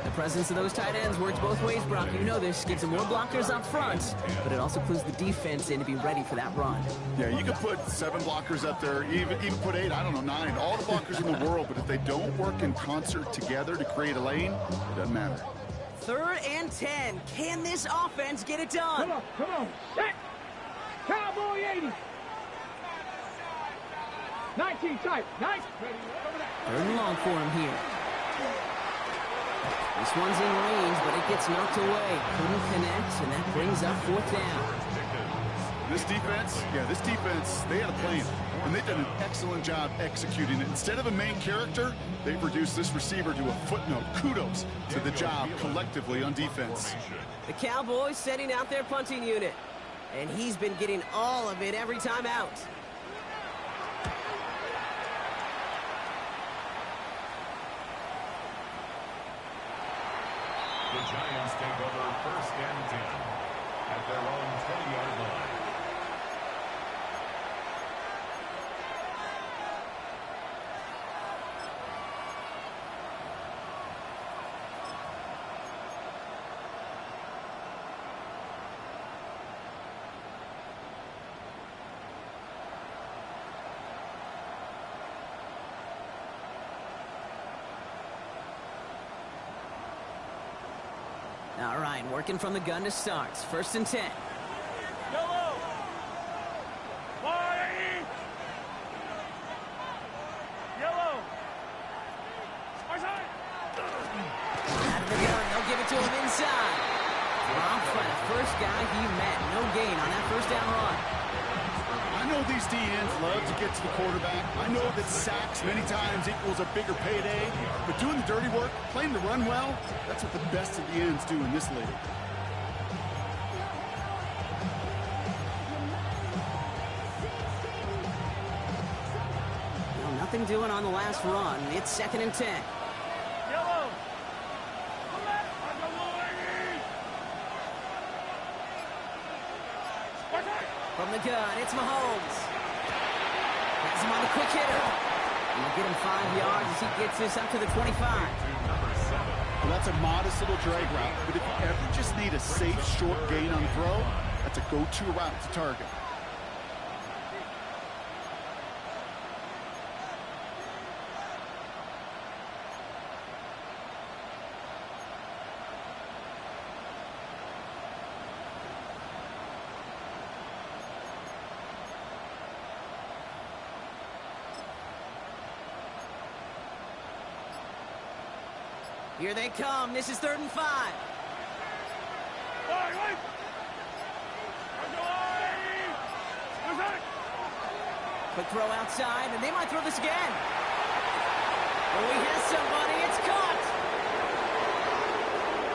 The presence of those tight ends works both ways, Brock. You know this. Gives them more blockers up front, but it also clues the defense in to be ready for that run. Yeah, you could put 7 blockers up there, even put 8, I don't know, 9, all the blockers in the world, but if they don't work in concert together to create a lane, it doesn't matter. 3rd and 10. Can this offense get it done? Come on. Set. Cowboy 80. 19 tight. Nice. Ready. Over there. 3rd and long for him here. This one's in range, but it gets knocked away. Couldn't connect, and that brings up 4th down. This defense, they had a plan, and they've done an excellent job executing it. Instead of a main character, they've reduced this receiver to a footnote. Kudos to the job collectively on defense. The Cowboys setting out their punting unit, and he's been getting all of it every time out. The Giants take over 1st and 10 at their own 20-yard line. All right, working from the gun to start. 1st and 10. Yellow. Fire. Yellow. Out of the gun, they'll give it to him inside. Dropped by the first guy he met. No gain on that 1st down run. I know these DNs love to get to the quarterback. I know that sacks many times equals a bigger payday, but doing the dirty work, playing the run well, that's what the best of the ends do in this league. Well, nothing doing on the last run. It's 2nd and 10. Yellow. From the gun, it's Mahomes. Has him on the quick hitter. And we'll get him 5 yards as he gets this up to the 25. Well, that's a modest little drag route, but if you ever just need a safe, short gain on throw, that's a go-to route to target. Here they come. This is 3rd and 5. Quick throw outside, and they might throw this again. Oh, he has somebody. It's caught.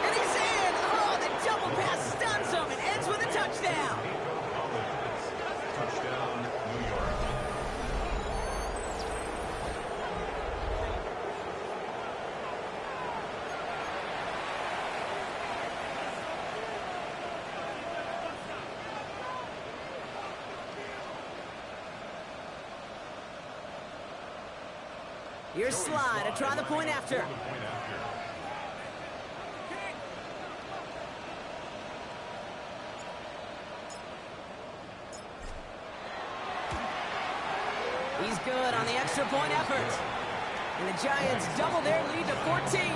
And he's in. Oh, the double pass stuns him and ends with a touchdown. Touchdown, New York. Here's Slide to try the point after. He's good on the extra point effort. And the Giants double their lead to 14.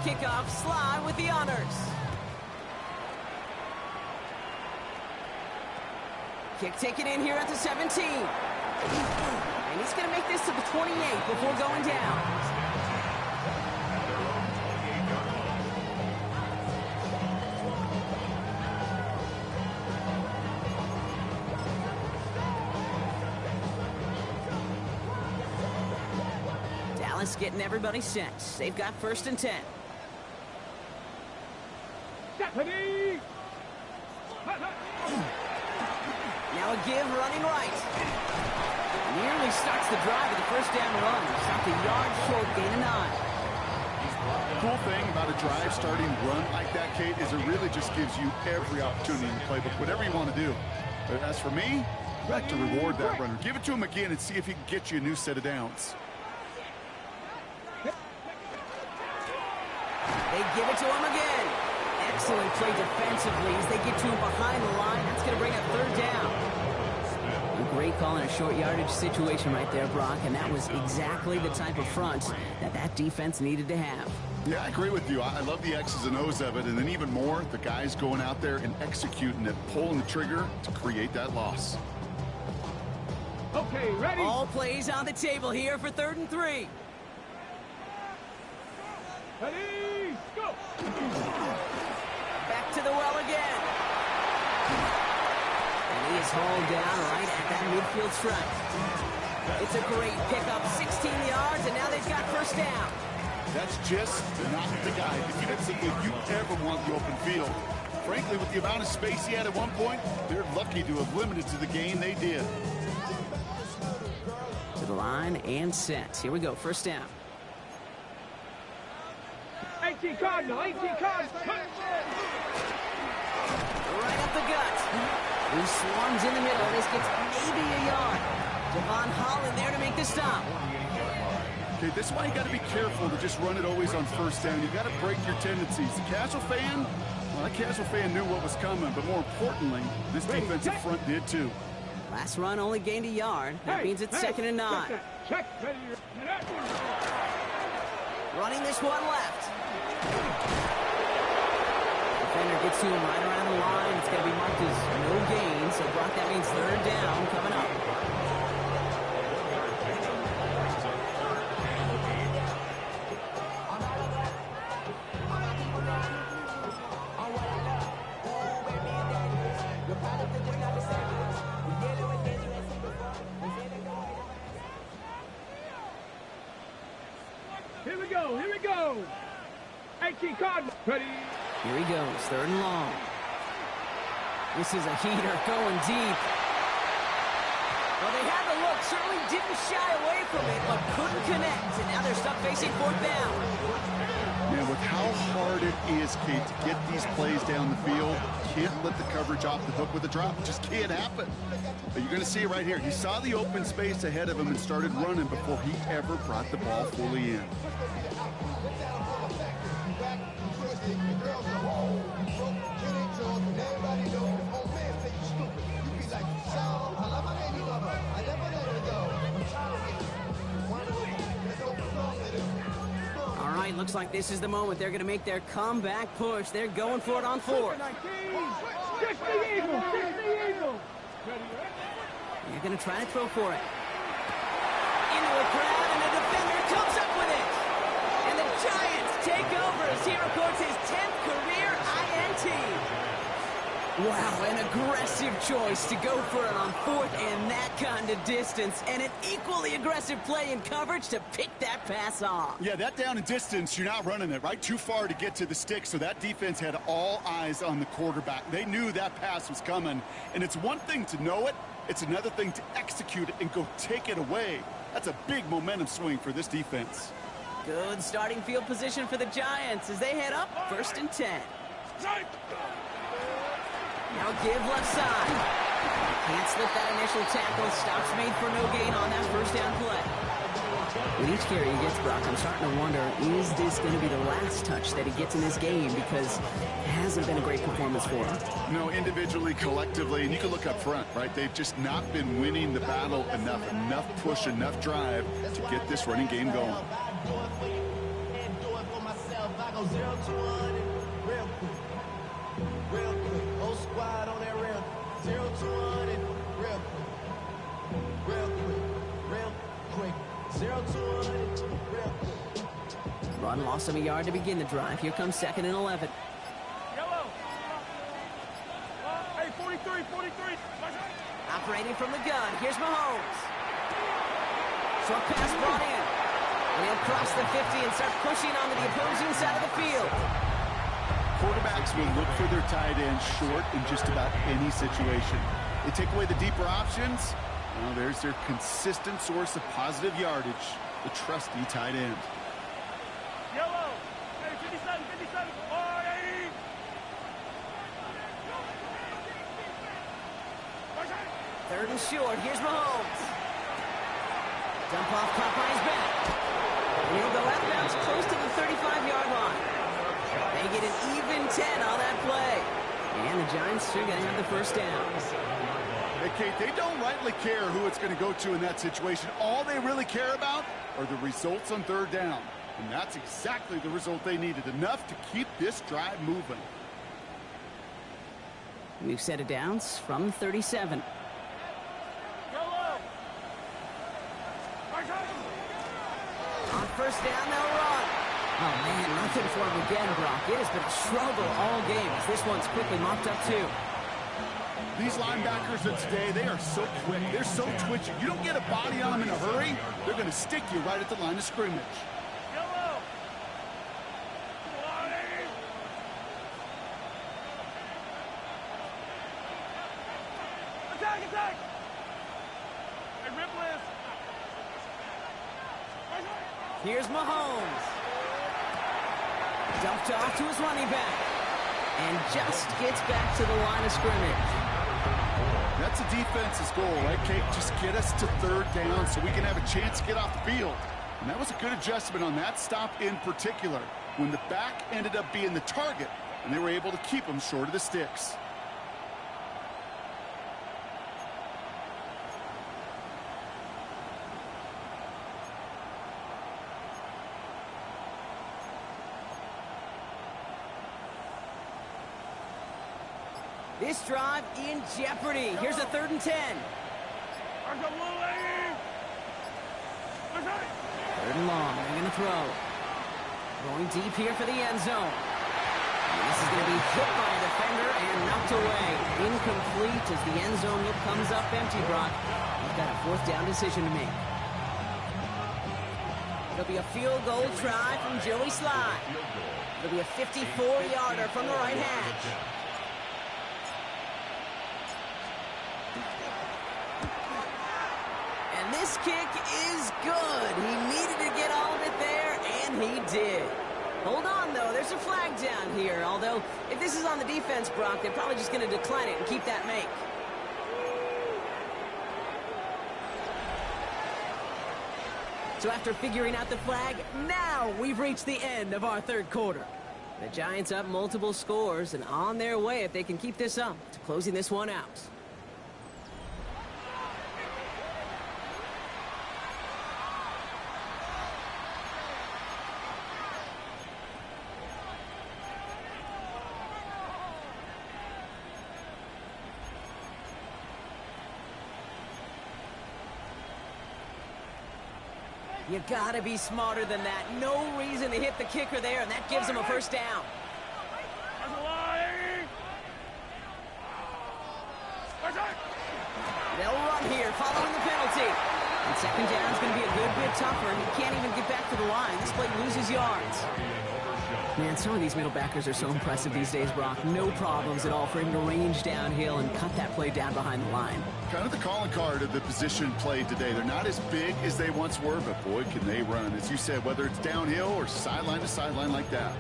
kickoff slide with the honors. Kick taken in here at the 17. And he's going to make this to the 28 before going down. Dallas getting everybody set. They've got 1st and 10. Stephanie! Now a give running right. Nearly starts the drive with the 1st down run. Stopped a yard short, gain of 9. The cool thing about a drive starting run like that, Kate, is it really just gives you every opportunity in the playbook, whatever you want to do. But as for me, I'd like to reward that runner. Give it to him again and see if he can get you a new set of downs. They give it to him again. Excellent play defensively as they get to him behind the line. That's going to bring up 3rd down. A great call in a short yardage situation right there, Brock, and that was exactly the type of front that defense needed to have. Yeah, I agree with you. I love the X's and O's of it, and then even more, the guys going out there and executing it, pulling the trigger to create that loss. Okay, ready? All plays on the table here for 3rd and 3. Ready, go! Back to the well again. And he is hauled down right at that midfield stripe. It's a great pickup, 16 yards, and now they've got 1st down. That's just not the guy defensively you ever want the open field. Frankly, with the amount of space he had at one point, they're lucky to have limited to the gain they did. To the line and set. Here we go, 1st down. 18 Cardinal, 18 Cardinal. Right up the gut. He swarms in the middle. This gets maybe a yard. Devon Holland there to make the stop. Okay, this is why you got to be careful to just run it always on 1st down. You got to break your tendencies. The casual fan, well, that casual fan knew what was coming, but more importantly, this defensive front did too. Last run only gained a yard. That means it's 2nd and 9. Check, ready. Running this one left. Defender gets to him right around the line. It's going to be marked as no gain. So, Brock, that means 3rd down coming up. Here we go, here we go. 18 Cardinal, ready. Here he goes, 3rd and long. This is a heater going deep. Well, they had the look, certainly didn't shy away from it, but couldn't connect. And now they're stuck facing 4th down. Man, with how hard it is, Kate, to get these plays down the field, can't let the coverage off the hook with a drop. It just can't happen. But you're going to see it right here. He saw the open space ahead of him and started running before he ever brought the ball fully in. All right, looks like this is the moment. They're going to make their comeback push. They're going for it on 4th. 60 Eagles, 60 Eagles. They're going to try to throw for it. Into a crowd, and the defender comes up with it. And the Giants take over as he records his 10th career INT. Wow, an aggressive choice to go for it on 4th and that kind of distance. And an equally aggressive play in coverage to pick that pass off. Yeah, that down and distance, you're not running it, right? Too far to get to the stick, so that defense had all eyes on the quarterback. They knew that pass was coming. And it's one thing to know it, it's another thing to execute it and go take it away. That's a big momentum swing for this defense. Good starting field position for the Giants as they head up 1st and 10. Now give left side. Can't slip that initial tackle. Stops made for no gain on that 1st down play. With each carry he gets, Brock, I'm starting to wonder, is this going to be the last touch that he gets in this game? Because it hasn't been a great performance for him. No, individually, collectively, and you can look up front, right? They've just not been winning the battle enough. Enough push, enough drive to get this running game going. go 0 to 100 real quick. Real quick. Whole squad on that rail. 0 to 100 real quick. Real quick. Real quick. 0 to 100 real quick. Run lost him a yard to begin the drive. Here comes 2nd and 11. Yellow. Hey, 43, 43. Operating from the gun. Here's Mahomes. Short pass brought in. And he'll cross the 50 and start pushing onto the opposing side of the field. Quarterbacks will look for their tight end short in just about any situation. They take away the deeper options. Well, there's their consistent source of positive yardage, the trusty tight end. Yellow. Hey, 57, 57. Oh, 80. Third and short. Here's Mahomes. Dump off Popeye's back. And he'll go out of bounds close to the 35-yard line. They get an even 10 on that play. And the Giants are going to have the first down. Hey, Kate, they don't rightly care who it's going to go to in that situation. All they really care about are the results on third down. And that's exactly the result they needed, enough to keep this drive moving. New set of downs from 37. Yellow. On first down, they'll run. Oh, man, nothing for him again, Brock. It has been a struggle all game as this one's quickly mopped up, too. These linebackers of today, they are so quick. They're so twitchy. You don't get a body on them in a hurry, they're going to stick you right at the line of scrimmage. Yellow. 20. Attack, attack. Hey, Ripley. Here's Mahomes. Dumped off to his running back. And just gets back to the line of scrimmage. That's a defense's goal, right, Kate? Just get us to third down so we can have a chance to get off the field. And that was a good adjustment on that stop in particular, when the back ended up being the target, and they were able to keep him short of the sticks. This drive in jeopardy. Here's a 3rd and 10. 3rd and long. They're going to throw. Going deep here for the end zone. And this is going to be hit by a defender and knocked away. Incomplete as the end zone look comes up empty, Brock. He's got a 4th down decision to make. It'll be a field goal try from Joey Sly. It'll be a 54-yarder from the right hash. And this kick is good. He needed to get all of it there, and he did. Hold on, though. There's a flag down here. Although, if this is on the defense, Brock, they're probably just going to decline it and keep that make. So after figuring out the flag, now we've reached the end of our 3rd quarter. The Giants up multiple scores and on their way if they can keep this up to closing this one out. You gotta be smarter than that. No reason to hit the kicker there, and that gives him a first down. They'll run here following the penalty. And 2nd down is going to be a good bit tougher. He can't even get back to the line. This play loses yards. Man, some of these middle backers are so impressive these days, Brock. No problems at all for him to range downhill and cut that play down behind the line. Kind of the calling card of the position played today. They're not as big as they once were, but boy, can they run. As you said, whether it's downhill or sideline to sideline like that.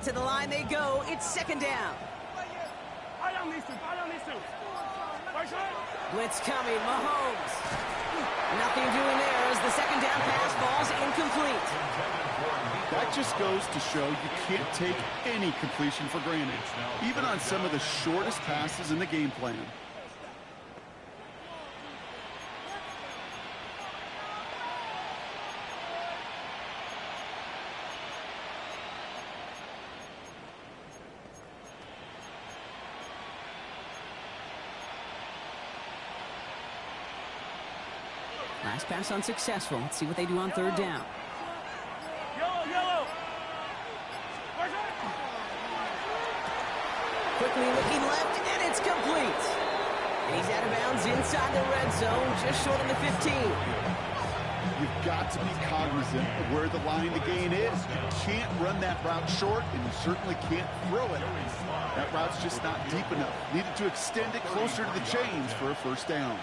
To the line they go. It's 2nd down. Blitz coming. Mahomes. Nothing doing there as the second down pass falls incomplete. That just goes to show you can't take any completion for granted, even on some of the shortest passes in the game plan. Last pass unsuccessful. Let's see what they do on third down. Quickly looking left, and it's complete. And he's out of bounds inside the red zone, just short of the 15. You've got to be cognizant of where the line to gain is. You can't run that route short, and you certainly can't throw it. That route's just not deep enough. Needed to extend it closer to the chains for a first down.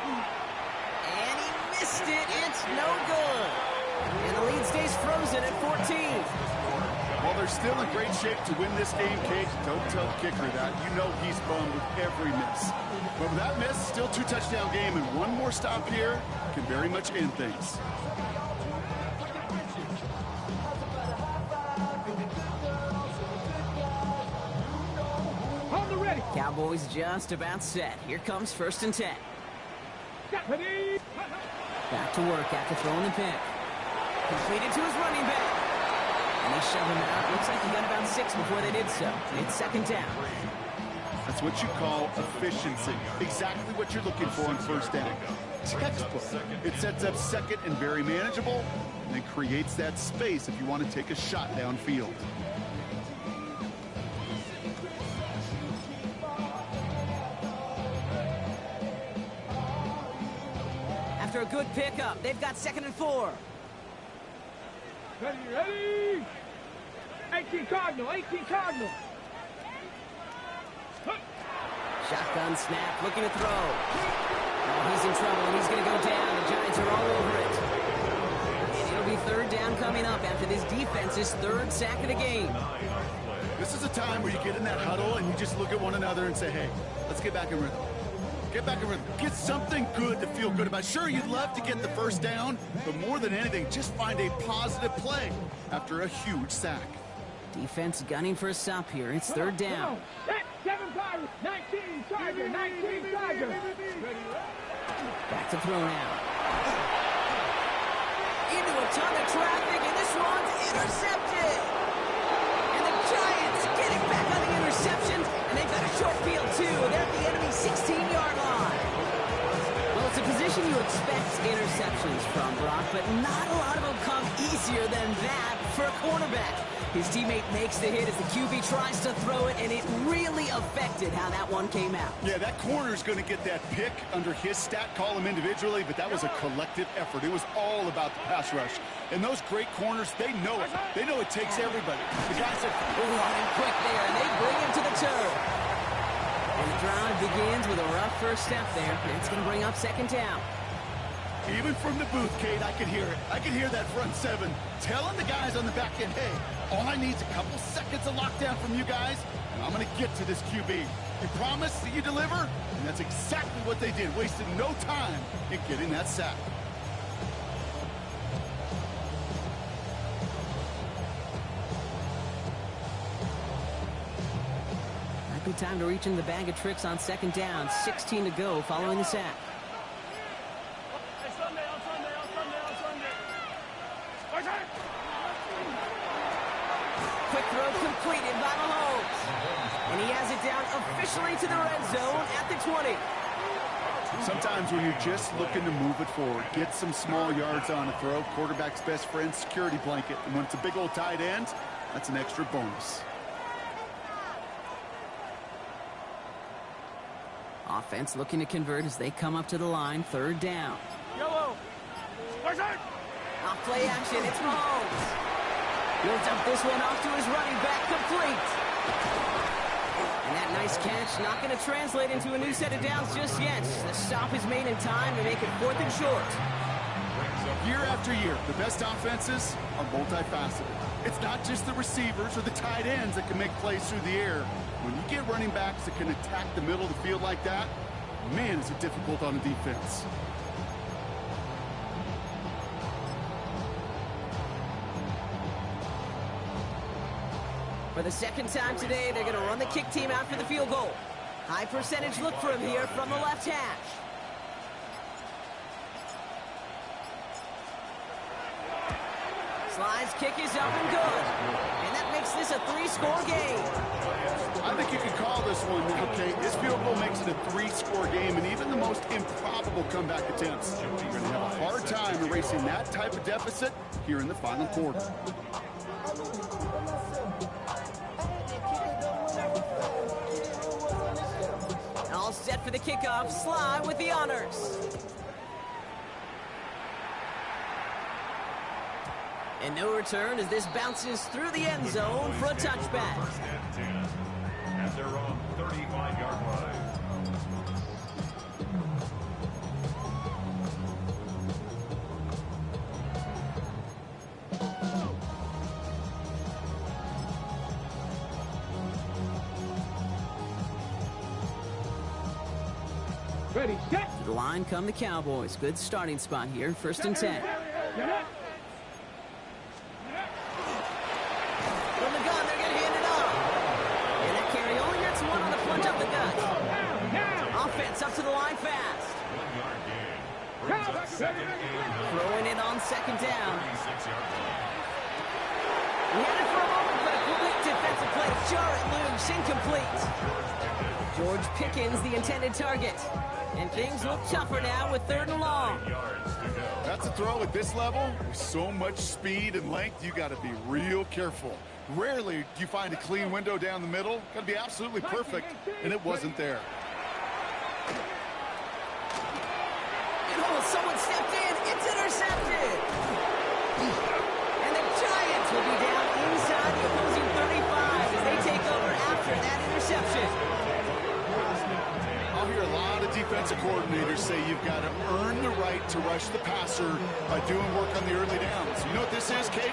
And he missed it. It's no good. And the lead stays frozen at 14. While they're still in great shape to win this game, Cage, don't tell the kicker that. You know he's bummed with every miss. But with that miss, still 2-touchdown game, and one more stop here can very much end things. Hold the ready. Cowboys just about set. Here comes 1st and 10. Ready. Back to work after throwing the pick. Completed to his running back. And they shove him out. Looks like he got about 6 before they did so. It's 2nd down. That's what you call efficiency. Exactly what you're looking for on 1st down. Textbook. It sets up 2nd and very manageable, and then creates that space if you want to take a shot downfield. After a good pickup, they've got 2nd and 4. Ready, ready. 18 Cardinal, 18 Cardinal. Shotgun snap, looking to throw. Oh, he's in trouble, and he's going to go down. The Giants are all over it. And it'll be 3rd down coming up after this defense's 3rd sack of the game. This is a time where you get in that huddle and you just look at one another and say, hey, let's get back in rhythm. Get back in rhythm. Get something good to feel good about. Sure, you'd love to get the 1st down, but more than anything, just find a positive play after a huge sack. Defense gunning for a stop here. It's 3rd down. 7 Pirates, 19 Tiger, 19 Tiger. Back to throw now. Into a ton of traffic, and this one's intercepted. And the Giants getting back on the interceptions, and they've got a short field, too. They're at the enemy's 16-yard line. Well, it's a position you expect interceptions from, Brock, but not a lot of them come easier than that for a cornerback. His teammate makes the hit as the QB tries to throw it, and it really affected how that one came out. Yeah, that corner's going to get that pick under his stat column individually, but that was a collective effort. It was all about the pass rush. And those great corners, they know it. They know it takes everybody. The guys are running quick there, and they bring him to the turf. And the drive begins with a rough first step there, and it's going to bring up 2nd down. Even from the booth, Kate, I could hear it. I could hear that front 7 telling the guys on the back end, hey, all I need is a couple seconds of lockdown from you guys, and I'm going to get to this QB. You promise that you deliver? And that's exactly what they did, wasted no time in getting that sack. Might be time to reach in the bag of tricks on 2nd down. 16 to go following the sack. Quick throw completed by Mahomes. And he has it down officially to the red zone at the 20. Sometimes when you're just looking to move it forward, get some small yards on a throw, quarterback's best friend, security blanket. And when it's a big old tight end, that's an extra bonus. Offense looking to convert as they come up to the line. 3rd down. Yellow. Off play action, it's Mahomes. He'll dump this one off to his running back, complete. And that nice catch not going to translate into a new set of downs just yet. The stop is made in time to make it 4th and short. Year after year, the best offenses are multifaceted. It's not just the receivers or the tight ends that can make plays through the air. When you get running backs that can attack the middle of the field like that, man, is it difficult on the defense. For the second time today, they're going to run the kick team after the field goal. High percentage look for him here from the left hash. Slide's kick is up and good. And that makes this a 3-score game. I think you can call this one, okay? This field goal makes it a 3-score game, and even the most improbable comeback attempts, you're going to have a hard time erasing that type of deficit here in the final quarter. All set for the kickoff. Sly with the honors. And no return as this bounces through the end zone for a touchback. First and 10 at their own 35-yard line. Ready, set. To the line come the Cowboys. Good starting spot here. First and 10. Get up. From the gun, they're going to hand it off. And that carry only gets one on the punch up the gut. Now. Offense up to the line fast. 1-yard gain. Brings up second and 9. Throwing it on second down. 36-yard line. He had it for a moment, but a quick defensive play. Jar it loose. Incomplete. George Pickens, the intended target. And things look tougher now with 3rd and long. 8 yards to go. That's a throw at this level. With so much speed and length, you got to be real careful. Rarely do you find a clean window down the middle. Got to be absolutely perfect, and it wasn't there. And someone stepped in. It's intercepted. And the Giants will be down inside the opposing 35 as they take over after that interception. I'll hear a lot of defensive coordinators say you've got to earn the right to rush the passer by doing work on the early downs. You know what this is, Kate?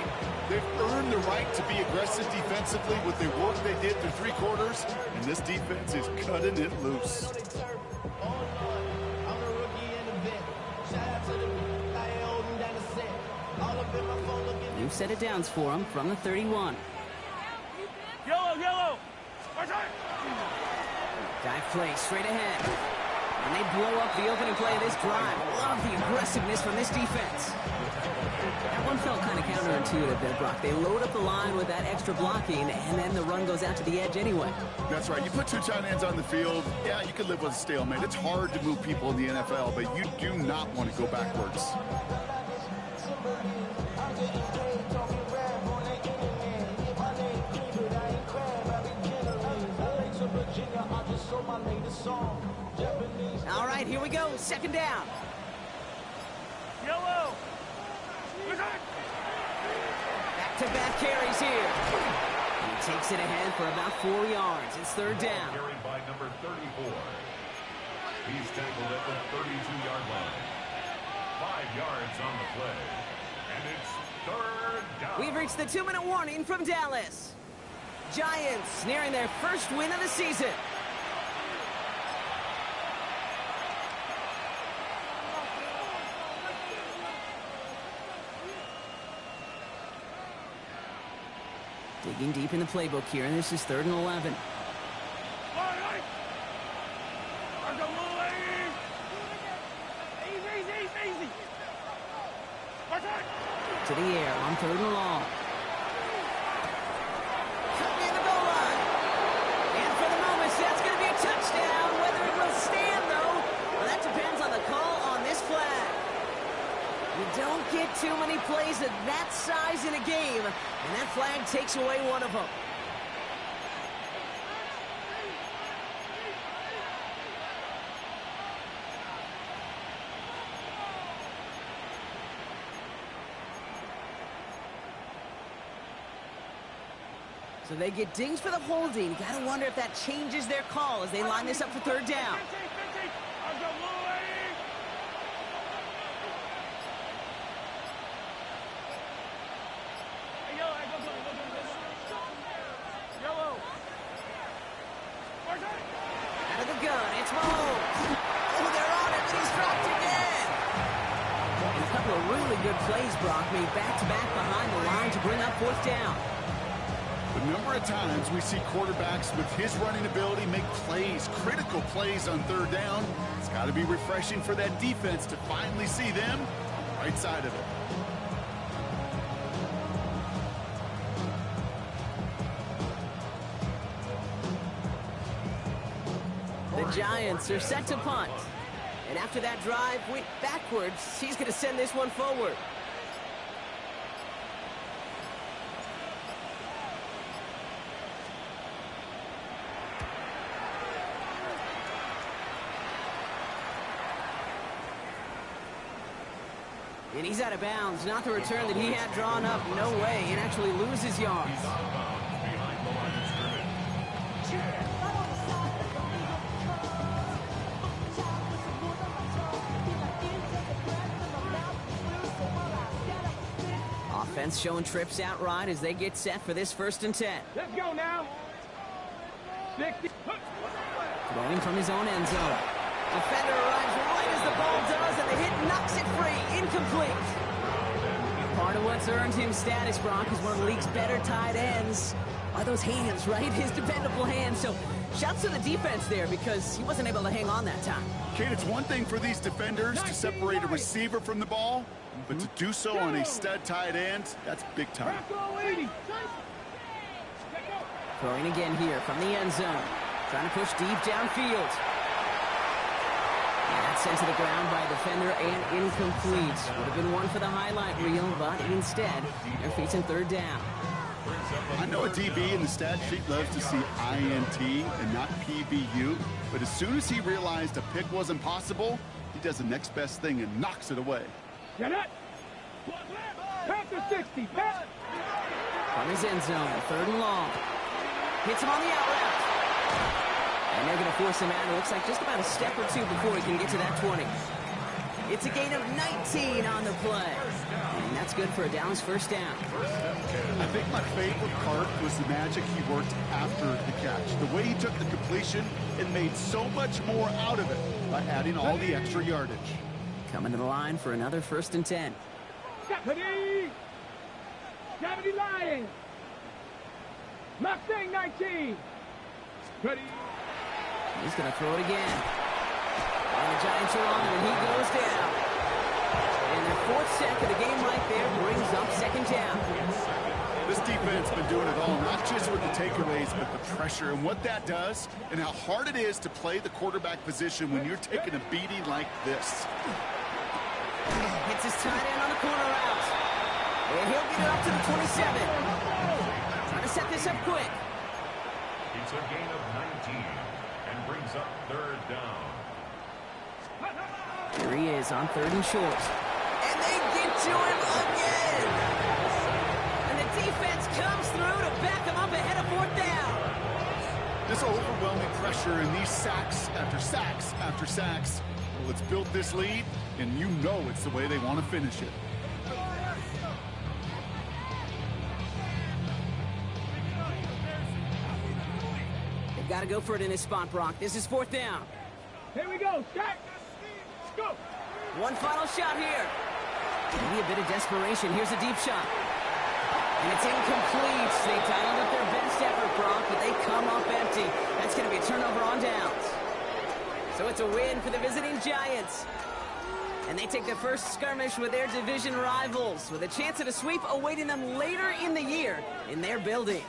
They've earned the right to be aggressive defensively with the work they did through 3 quarters, and this defense is cutting it loose. New set of downs for him from the 31. Yellow. Dive play straight ahead. And they blow up the opening play of this drive. Love the aggressiveness from this defense. That one felt kind of counterintuitive there, Brock. They load up the line with that extra blocking, and then the run goes out to the edge anyway. That's right. You put 2 tight ends on the field, yeah, you could live with a stalemate. It's hard to move people in the NFL, but you do not want to go backwards. All right, here we go. 2nd down. Yellow. Back-to-back carries here. He takes it ahead for about 4 yards. It's 3rd down. Carried by number 34. He's tackled at the 32-yard line. 5 yards on the play. And it's 3rd down. We've reached the 2-minute warning from Dallas. Giants nearing their first win of the season. Digging deep in the playbook here, and this is 3rd and 11. To the air on 3rd and long. Cut near the goal line. And for the moment, that's going to be a touchdown. Whether it will stand, though, well, that depends on the call on this flag. You don't get too many plays of that size in a game, and that flag takes away one of them. So they get dinged for the holding. Gotta wonder if that changes their call as they line this up for 3rd down. Out of the gun, it's Mahomes. Oh, they're on it, and he's dropped again. And a couple of really good plays, Brock, made back-to-back behind the line to bring up fourth down. The number of times we see quarterbacks with his running ability make plays, critical plays on third down, it's got to be refreshing for that defense to finally see them on the right side of it. The Giants are set to punt. And after that drive, backwards, he's going to send this one forward. And he's out of bounds. Not the return that he had drawn up. No way. And actually loses yards. He's out of bounds behind the line of scrimmage. Offense showing trips out right as they get set for this 1st and 10. Let's go now. 60. Throwing from his own end zone. Defender arrives right as the ball does, and the hit knocks it free. Incomplete. Part of what's earned him status, Brock, is one of the league's better tight ends. Are those hands, right? His dependable hands. So shouts to the defense there because he wasn't able to hang on that time. Kate, it's one thing for these defenders to separate a receiver from the ball, but to do so on a stud tight end, that's big time. Throwing again here from the end zone. Trying to push deep downfield. And that's sent to the ground by a defender and incomplete. Would have been one for the highlight reel, but instead, they're facing 3rd down. I know a DB in the stat sheet loves to see INT and not PBU, but as soon as he realized a pick wasn't possible, he does the next best thing and knocks it away. Get it. Pass the 60. Pass. From his end zone, 3rd and long. Hits him on the out route. And they're going to force him out. It looks like just about a step or two before he can get to that 20. It's a gain of 19 on the play. And that's good for a Dallas 1st down. I think my favorite part was the magic he worked after the catch. The way he took the completion and made so much more out of it by adding all the extra yardage. Coming to the line for another 1st and 10. Deputy! Deputy Lions! Mustang 19! Ready? He's going to throw it again. And the Giants are on him, and he goes down. And their 4th sack of the game right there brings up 2nd down. This defense has been doing it all, not just with the takeaways, but the pressure and what that does and how hard it is to play the quarterback position when you're taking a beating like this. Hits his tight end on the corner route. And he'll get it up to the 27. Trying to set this up quick. It's a gain of 19 and brings up 3rd down. Here he is on 3rd and short. And they get to him again. And the defense comes through to back him up ahead of 4th down. This overwhelming pressure and these sacks after sacks after sacks, well, it's built this lead, and you know it's the way they want to finish it. They've got to go for it in his spot, Brock. This is 4th down. Here we go. Stack. Go. One final shot here. Maybe a bit of desperation. Here's a deep shot. And it's incomplete. They titled it their best effort, Brock, but they come up empty. That's going to be a turnover on downs. So it's a win for the visiting Giants. And they take the first skirmish with their division rivals with a chance at a sweep awaiting them later in the year in their building.